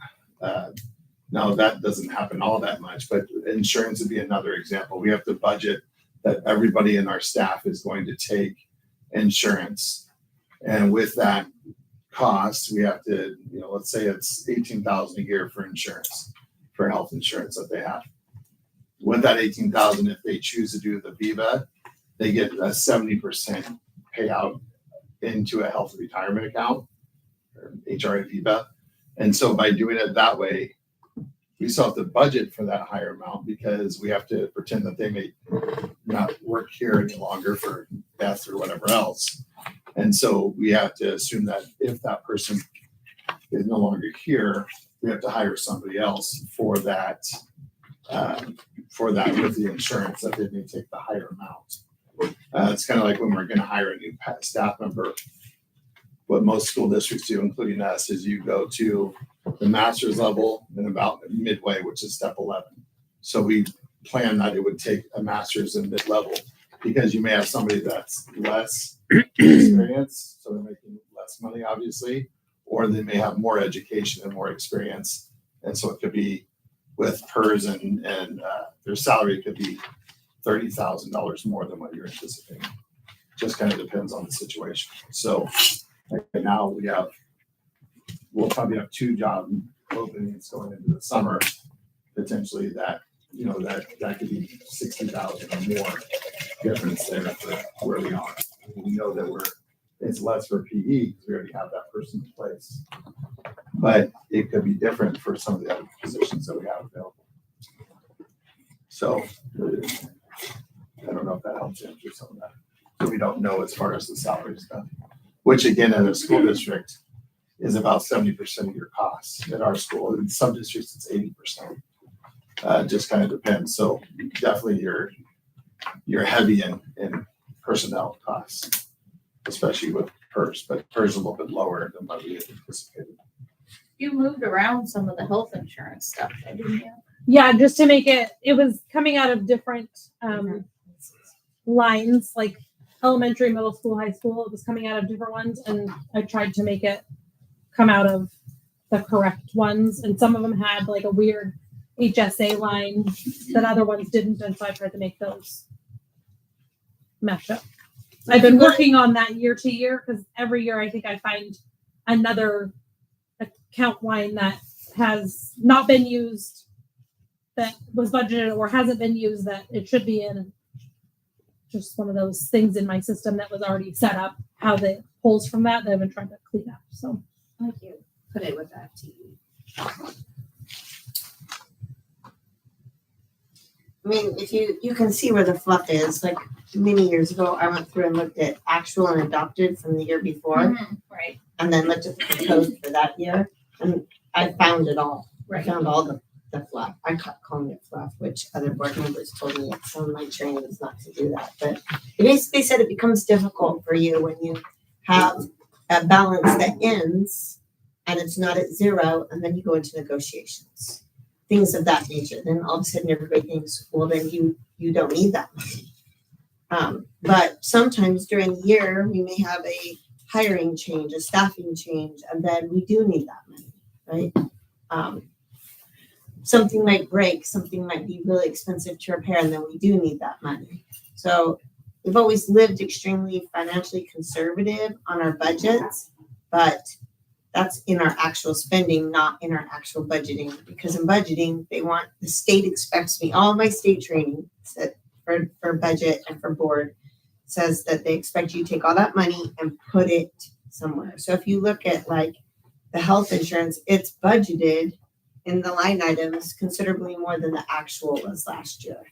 Now that doesn't happen all that much, but insurance would be another example. We have to budget that everybody in our staff is going to take insurance. And with that cost, we have to, let's say it's $18,000 a year for insurance, for health insurance that they have. With that $18,000, if they choose to do the VIVA, they get a 70% payout into a health retirement account, or HRA VIVA. And so by doing it that way, we still have to budget for that higher amount because we have to pretend that they may not work here any longer for death or whatever else. And so we have to assume that if that person is no longer here, we have to hire somebody else for that with the insurance that they may take the higher amount. It's kind of like when we're going to hire a new staff member. What most school districts do, including us, is you go to the master's level and about midway, which is step 11. So we plan that it would take a master's in mid-level because you may have somebody that's less experienced, so they're making less money, obviously, or they may have more education and more experience. And so it could be with PERS and their salary could be $30,000 more than what you're anticipating. Just kind of depends on the situation. So right now we'll probably have 2 job openings going into the summer, potentially that could be 60,000 or more difference there for where we are. We know that it's less for PE because we already have that person in place. But it could be different for some of the other positions that we have available. So I don't know if that helps answer some of that. So we don't know as far as the salary stuff, which again, in a school district is about 70% of your costs. At our school, in some districts, it's 80%. Just kind of depends. So definitely you're heavy in personnel costs, especially with PERS, but PERS is a little bit lower than what we had anticipated. You moved around some of the health insurance stuff, though, didn't you? Yeah, just to make it was coming out of different lines, like elementary, middle school, high school. It was coming out of different ones, and I tried to make it come out of the correct ones. And some of them had like a weird HSA line that other ones didn't, and so I tried to make those match up. I've been working on that year to year because every year I think I find another account line that has not been used, that was budgeted or hasn't been used that it should be in. Just one of those things in my system that was already set up, how the holes from that I've been trying to clean up. So Like you put it with FTE. I mean, if you can see where the fluff is, like many years ago, I went through and looked at actual and adopted from the year before, Right. and then looked at the proposed for that year, and I found it all. I Right. found all the fluff. I kept calling it fluff, which other board members told me at some of my trainings not to do that. But they basically said it becomes difficult for you when you have a balance that ends and it's not at zero, and then you go into negotiations. Things of that nature. Then all of a sudden everybody thinks, well, then you don't need that money. But sometimes during the year, we may have a hiring change, a staffing change, and then we do need that money, right? Something might break, something might be really expensive to repair, and then we do need that money. So we've always lived extremely financially conservative on our budgets, but that's in our actual spending, not in our actual budgeting. Because in budgeting, the state expects me, all of my state training for budget and for board says that they expect you to take all that money and put it somewhere. So if you look at like the health insurance, it's budgeted in the line items considerably more than the actual was last year.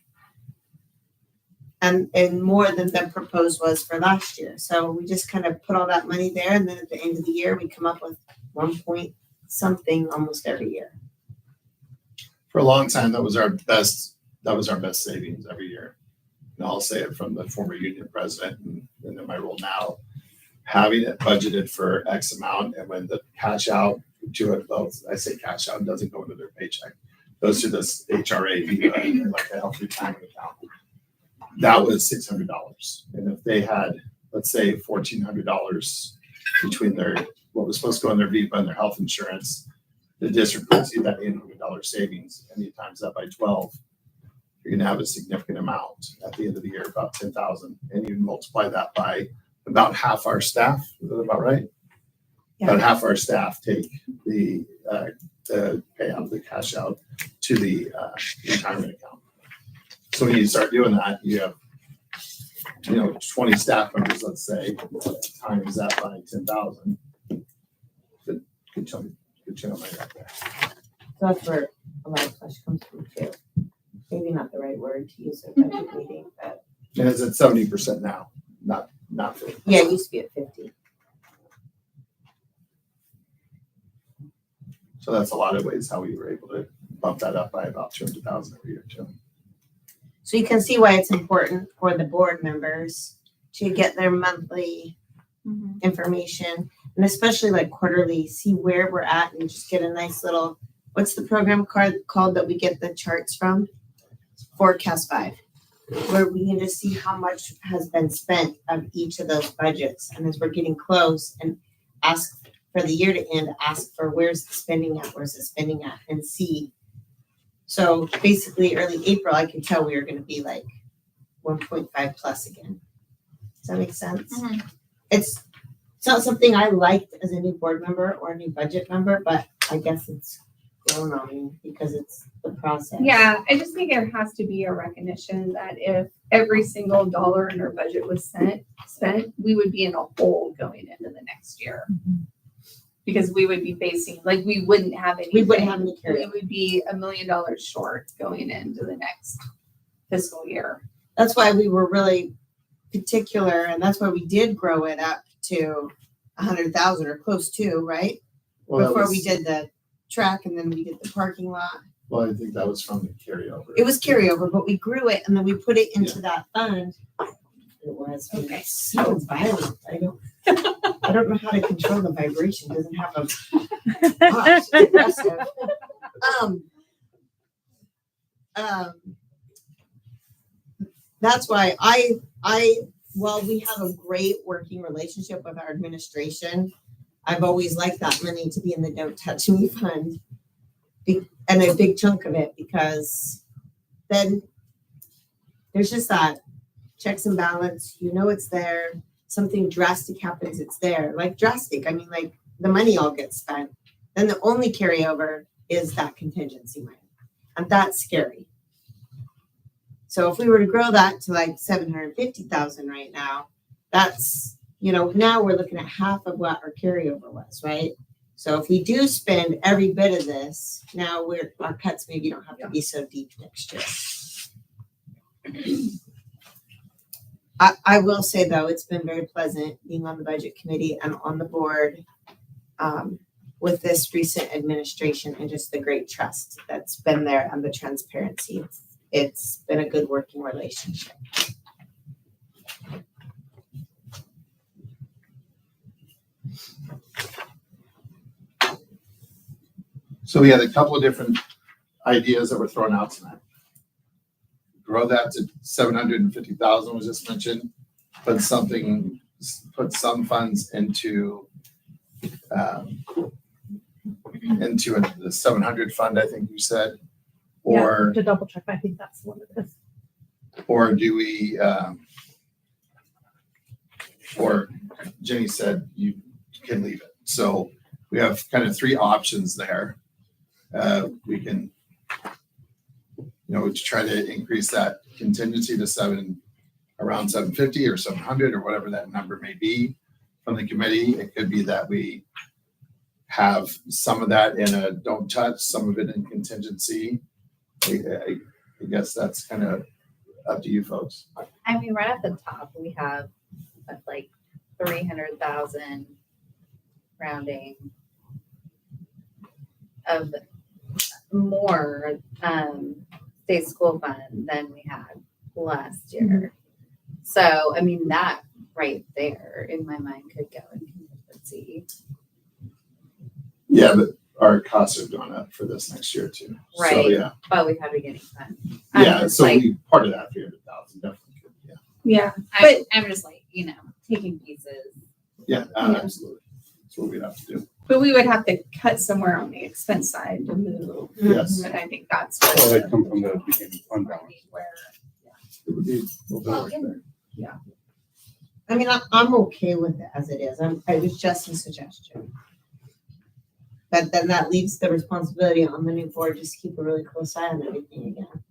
And more than the proposed was for last year. So we just kind of put all that money there, and then at the end of the year, we come up with 1 point something almost every year. For a long time, that was our best savings every year. And I'll say it from the former union president and in my role now, having it budgeted for X amount, and when the cash out to it, I say cash out, doesn't go into their paycheck, goes to this HRA, like a health retirement account. That was $600. And if they had, let's say, $1,400 between what was supposed to go in their VIPA and their health insurance, the district would see that $800 savings, and you times that by 12, you're going to have a significant amount at the end of the year, about 10,000, and you multiply that by about half our staff. Is that about right? Yeah. About half our staff take the payout, the cash out to the retirement account. So when you start doing that, you have 20 staff members, let's say, times that by 10,000. Good chunk of money right there. So that's where a lot of flesh comes from too. Maybe not the right word to use at budget meeting, but And it's at 70% now, not 50. yeah, it used to be at 50. So that's a lot of ways how we were able to bump that up by about 200,000 every year too. So you can see why it's important for the board members to get their monthly information, and especially like quarterly, see where we're at and just get a nice little, what's the program called that we get the charts from? Forecast 5, where we can just see how much has been spent of each of those budgets. And as we're getting close, and ask for the year to end, ask for where's the spending at, and see. So basically early April, I could tell we were going to be like 1.5 plus again. Does that make sense? Mhm. It's not something I liked as a new board member or a new budget member, but I guess it's grown on me because it's the process. Yeah, I just think there has to be a recognition that if every single dollar in our budget was spent, we would be in a hole going into the next year. Because we would be facing, like, we wouldn't have any. We wouldn't have any We carryover. would be $1 million short going into the next fiscal year. That's why we were really particular, and that's why we did grow it up to 100,000 or close to, right? Well, that Before was- we did the track and then we did the parking lot. Well, I think that was from the carryover. It was carryover, but we grew it and then we put it into that fund. It was Okay. so violent. I don't know how to control the vibration. It doesn't have a gosh, it's aggressive. That's why while we have a great working relationship with our administration, I've always liked that money to be in the Don't Touch Me fund. And a big chunk of it, because then there's just that checks and balance, it's there, something drastic happens, it's there, like drastic, I mean, like the money all gets spent. Then the only carryover is that contingency money, and that's scary. So if we were to grow that to like 750,000 right now, that's, now we're looking at half of what our carryover was, right? So if we do spend every bit of this, now our cuts maybe don't have to be so deep next year. I will say though, it's been very pleasant being on the budget committee and on the board with this recent administration, and just the great trust that's been there and the transparency. It's been a good working relationship. So we had a couple of different ideas that were thrown out tonight. Grow that to 750,000 was just mentioned, put some funds into the 700 fund, I think you said, or To double check, I think that's what it is. or do we, or Jenny said you can leave it. So we have kind of three options there. We can, to try to increase that contingency to around 750 or 700 or whatever that number may be from the committee. It could be that we have some of that in a don't touch, some of it in contingency. I guess that's kind of up to you folks. I mean, right at the top, we have like 300,000 rounding of more state school fund than we had last year. So, I mean, that right there in my mind could go in contingency. Yeah, but our costs are going up for this next year too. So, Right. yeah. But we have beginning fund. Yeah. just So like, part of that 300,000 definitely could. Yeah. Yeah, I'm just like, taking pieces. Yeah, absolutely. That's what we'd have to do. but we would have to cut somewhere on the expense side to move. Yes. And I think that's Well, they what. come from the beginning fund balance. Where, It would be a little bit of work there. I mean, I'm okay with it as it is. It was just a suggestion. But then that leaves the responsibility on the new board, just keep a really close eye on everything again.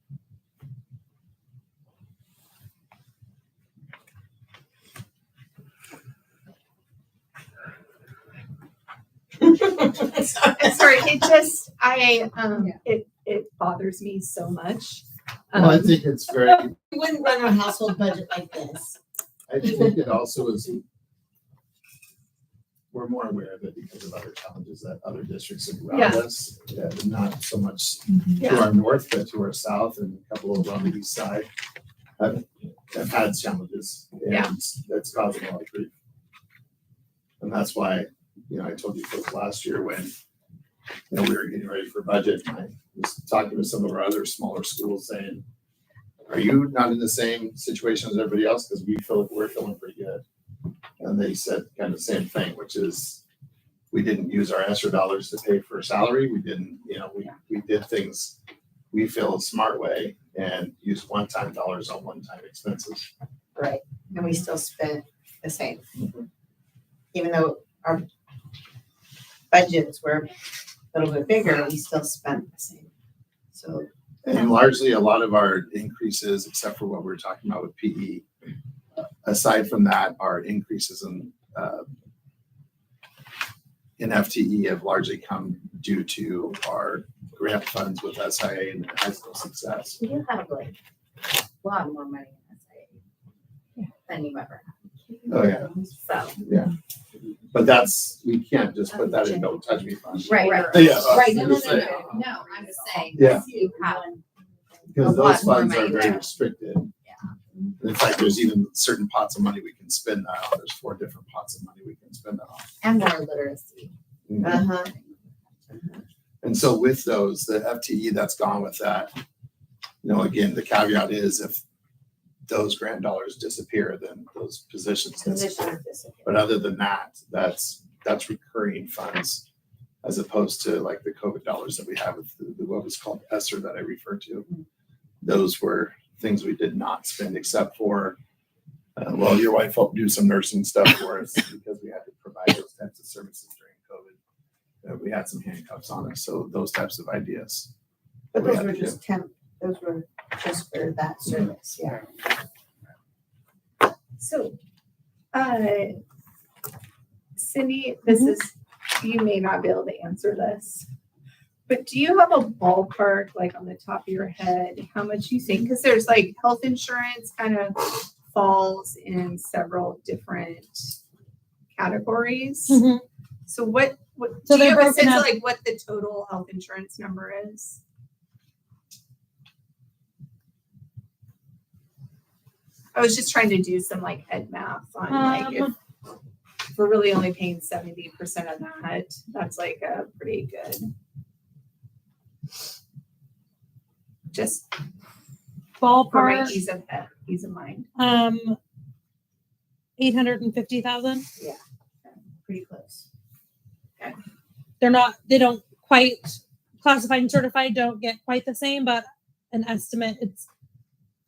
sorry, it bothers me so much. Well, I think it's very, We wouldn't run a household budget like this. I think it also is, we're more aware of it because of other challenges that other districts around Yeah. us, not so much to Yeah. our north, but to our south and a couple of on the east side have had challenges, Yeah. and that's causing a lot of grief. And that's why, I told you folks last year when, we were getting ready for budget, and I was talking to some of our other smaller schools saying, are you not in the same situation as everybody else? Because we feel like we're feeling pretty good. And they said kind of the same thing, which is we didn't use our ESSER dollars to pay for salary. We didn't, we did things we feel a smart way and use one-time dollars on one-time expenses. Right. And we still spent the same. Even though our budgets were a little bit bigger, we still spent the same. So And largely, a lot of our increases, except for what we were talking about with PE, aside from that, our increases in FTE have largely come due to our grant funds with SIA and high school success. You have like a lot more money in SIA than you ever Oh, yeah. had. So, But that's, we can't just put that in don't touch me fund. right. Yeah. Right, no, I'm no, just no, saying. no, I'm just saying, Yeah. you have, Because A lot those more funds are money very there. restricted. And in fact, there's even certain pots of money we can spend that on. There's 4 different pots of money we can spend that on. and more literacy. Uh-huh. And so with those, the FTE that's gone with that, again, the caveat is if those grant dollars disappear, then those positions disappear. But other than that, that's recurring funds as opposed to like the COVID dollars that we have with what was called ESSER that I referred to. Those were things we did not spend except for, well, your wife helped do some nursing stuff for us because we had to provide those types of services during COVID. We had some handcuffs on us, so those types of ideas. But we those had were to do. just those were just for that service, yeah. So, Cindy, this is, you may not be able to answer this, but do you have a ballpark, like on the top of your head, how much you think? Because there's like health insurance kind of falls in several different categories. Mhm. So what So do you they're have a broken sense of up. like what the total health insurance number is? I was just trying to do some like head math on like if we're really only paying 70% of that, that's like a pretty good. Just for my Ballpark, ease of mind. 850,000. Pretty close. They don't quite classified and certified don't get quite the same, but an estimate it's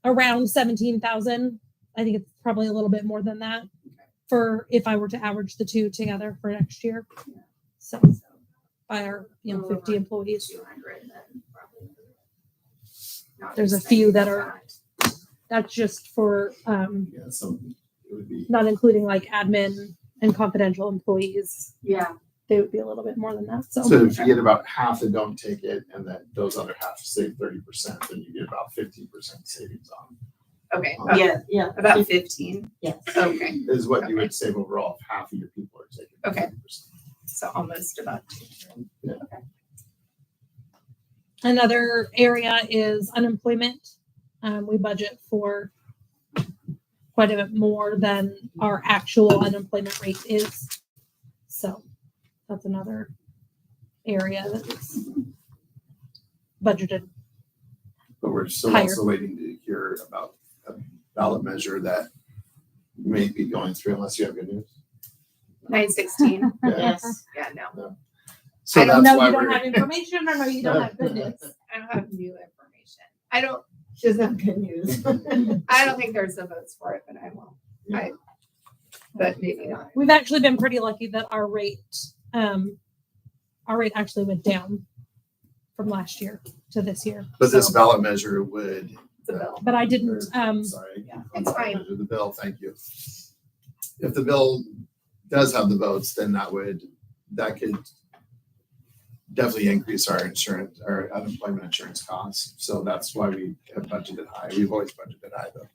around 17,000. I think it's probably a little bit more than that for if I were to average the two together for next year. So by our 50 employees. 200 then probably. Not There's a just few thinking that about are that's just for Yeah, so it would be, not including like admin and confidential employees. Yeah. They would be a little bit more than that. So, so if you get about half that don't take it and then those other half save 30%, then you get about 15% savings on. Okay. Yeah. About 15. Yes. Okay. Is what you would save overall if half of your people are taking. Okay. 30%. So almost about 200. another area is unemployment. We budget for quite a bit more than our actual unemployment rate is. So that's another area that's budgeted. But we're still Higher. also waiting to hear about a ballot measure that may be going through unless you have good news. 916. Yes. Yeah, no. So I don't that's know why you don't we're, have information or no you don't have good news. I don't have new information. I don't She doesn't have good news. I don't think there's the votes for it, but I won't. But maybe not. We've actually been pretty lucky that our rate actually went down from last year to this year. but this So- ballot measure would. It's a bill. but I didn't Sorry. Yeah, it's fine. The bill, thank you. If the bill does have the votes, then that could definitely increase our insurance, our unemployment insurance costs. So that's why we have budgeted high. We've always budgeted high though.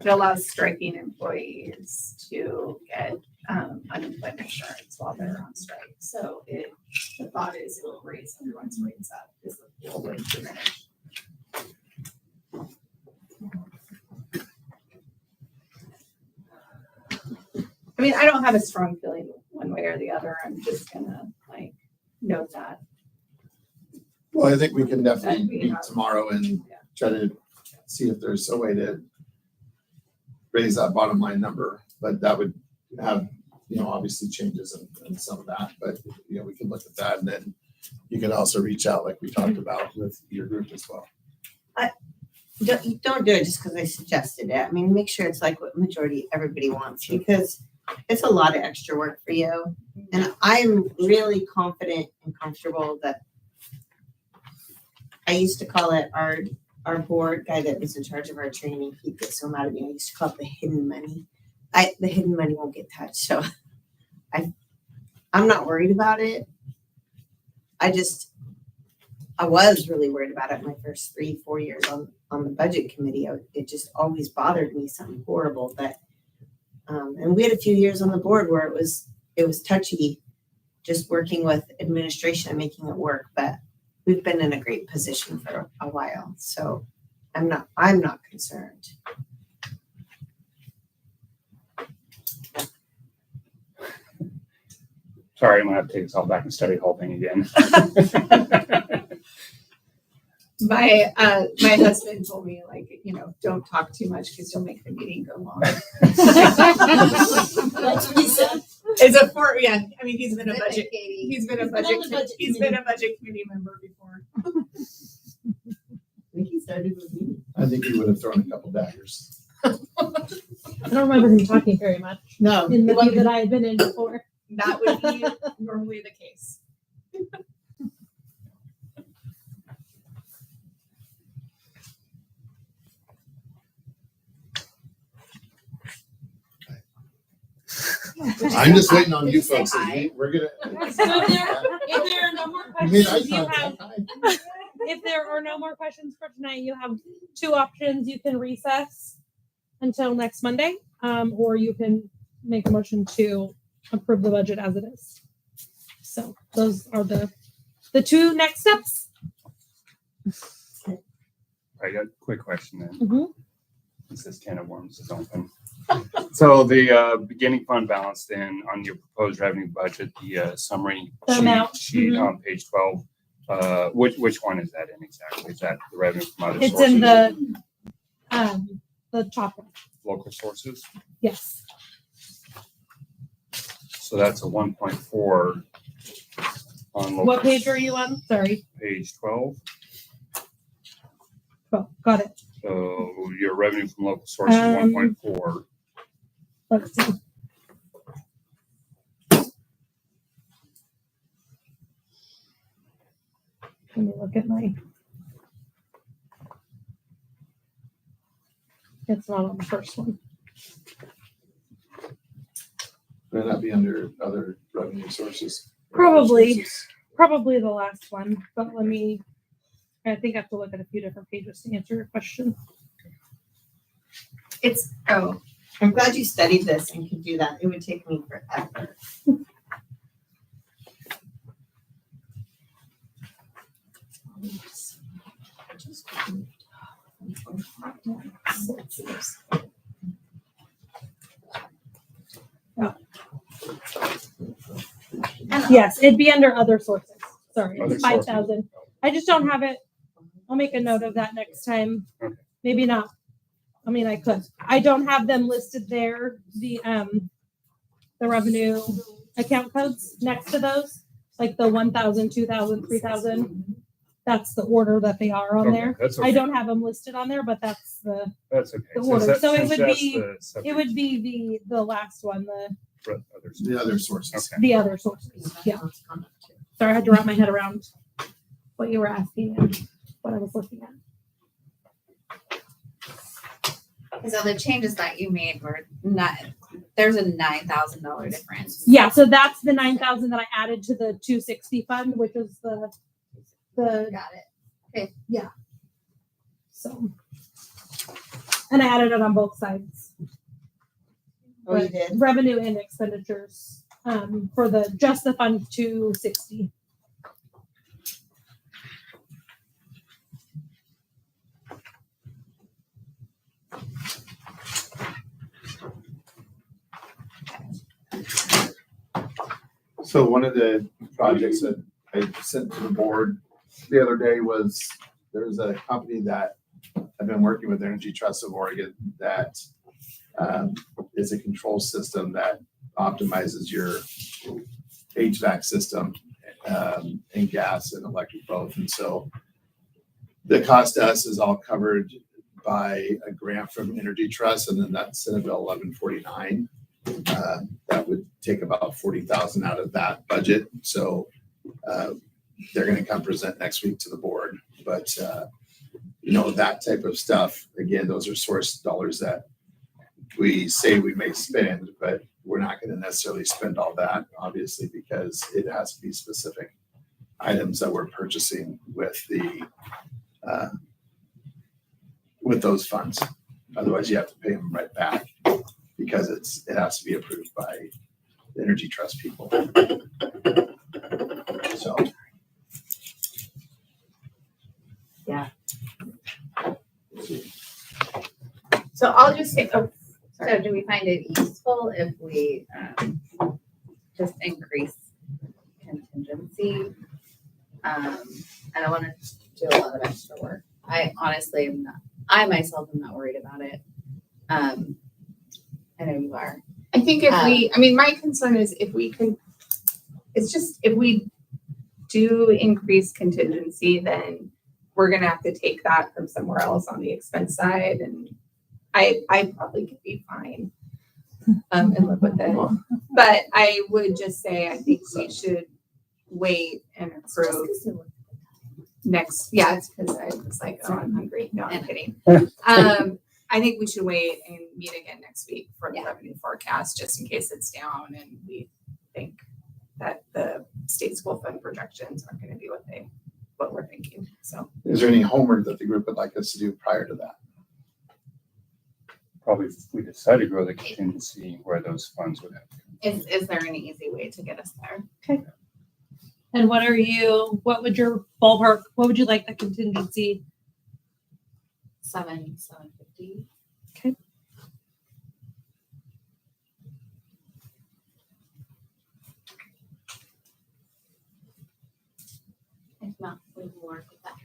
It allows striking employees to get unemployment insurance while they're on strike. So the thought is it will raise everyone's rates up because the pool would diminish. I mean, I don't have a strong feeling one way or the other. I'm just gonna like note that. Well, I think we can definitely That we meet have- tomorrow and Yeah. try to see if there's a way to raise that bottom line number, but that would have, obviously changes in some of that, but, we can look at that and then you can also reach out like we talked about with your group as well. Don't do it just because I suggested it. I mean, make sure it's like what majority everybody wants because it's a lot of extra work for you. And I'm really confident and comfortable that I used to call it our board guy that was in charge of our training. He'd get so mad at me. I used to call it the hidden money. The hidden money won't get touched. So I'm not worried about it. I was really worried about it my first 3-4 years on the budget committee. It just always bothered me, something horrible. But and we had a few years on the board where it was touchy, just working with administration and making it work. But we've been in a great position for a while, so I'm not concerned. Sorry, I'm gonna have to take this all back and study the whole thing again. My husband told me, like, don't talk too much because you'll make the meeting go long. That's what he said. Yeah. I mean, he's been a budget committee member before. I think he started with me. I think he would have thrown a couple daggers. I don't remember him talking very much No, in the few that I had been in before. That would be normally the case. I'm just waiting on you folks. We're gonna. So if there are no more You made questions, eye you have- contact. If there are no more questions for tonight, you have two options. You can recess until next Monday, or you can make a motion to approve the budget as it is. So those are the two next steps. I got a quick question then. Mhm. This can of worms is open. So the beginning fund balance then on your proposed revenue budget, the summary The amount. sheet Mhm. on page 12. Which one is that in exactly? Is that the revenue from other sources? It's in the top one. Local sources? Yes. So that's a 1.4 on local. What page are you on? Sorry. Page 12. Oh, got it. So your revenue from local sources, 1.4. Let's see. Let me look at my. It's not on the first one. Would that be under other revenue sources? Probably. Probably the last one, but I think I have to look at a few different pages to answer your question. I'm glad you studied this and could do that. It would take me forever. Yes, it'd be under other sources. Sorry, Other it's sources. 5,000. I just don't have it. I'll make a note of that next time. Okay. Maybe not. I mean, I could. I don't have them listed there. The revenue account codes next to those, like the 1,000, 2,000, 3,000. That's the order that they are on Okay, there. that's I okay. don't have them listed on there, but that's okay. the order. So it would be- It would be the last one, The other sources. Okay. the other sources. Yeah. Sorry, I had to wrap my head around what you were asking and what I was looking at. So the changes that you made were not, there's a $9,000 difference. Yeah, so that's the 9,000 that I added to the 260 fund, which is the Got it. so. And I added it on both sides. Oh, you But did? revenue and expenditures, for just the fund 260. So one of the projects that I sent to the board the other day was, there's a company that I've been working with, Energy Trust of Oregon, that is a control system that optimizes your HVAC system and gas and electric both. And so the cost to us is all covered by a grant from Energy Trust, and then that's Senate Bill 1149. That would take about 40,000 out of that budget. So they're going to come present next week to the board. But, that type of stuff, again, those are source dollars that we say we may spend, but we're not gonna necessarily spend all that, obviously, because it has to be specific items that we're purchasing with with those funds. Otherwise, you have to pay them right back because it has to be approved by the Energy Trust people. So. So I'll just say, so do we find it useful if we just increase contingency? I don't want to do a lot of extra work. I honestly am not, I myself am not worried about it. I know you are. I think my concern is if we do increase contingency, then we're gonna have to take that from somewhere else on the expense side, and I probably could be fine and live with it. But I would just say I think we should wait and approve next. Yeah, it's because I was like, oh, I'm hungry. No, I'm kidding. I think we should wait and meet again next week for the revenue forecast, just in case it's down and we think that the state school fund projections aren't going to be what we're thinking. So, Is there any homework that the group would like us to do prior to that? Probably if we decide to grow the contingency where those funds would have to come. Is there any easy way to get us there? And what would your ballpark, what would you like the contingency? 750. Okay. If not, we can work with that.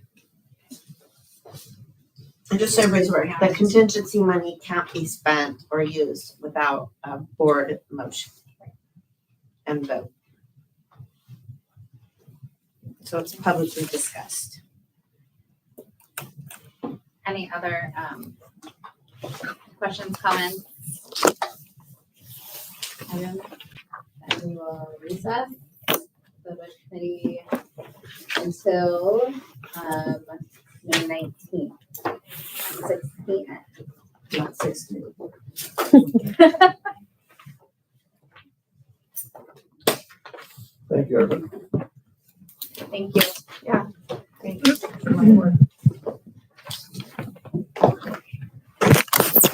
And just so everybody's aware, the contingency money can't be spent or used without a board motion and vote. So it's publicly discussed. Any other questions, comments? Items that we will recess the budget committee until May 19th. 16th. Not 16. Thank you, everybody. Thank you. thank you for my work.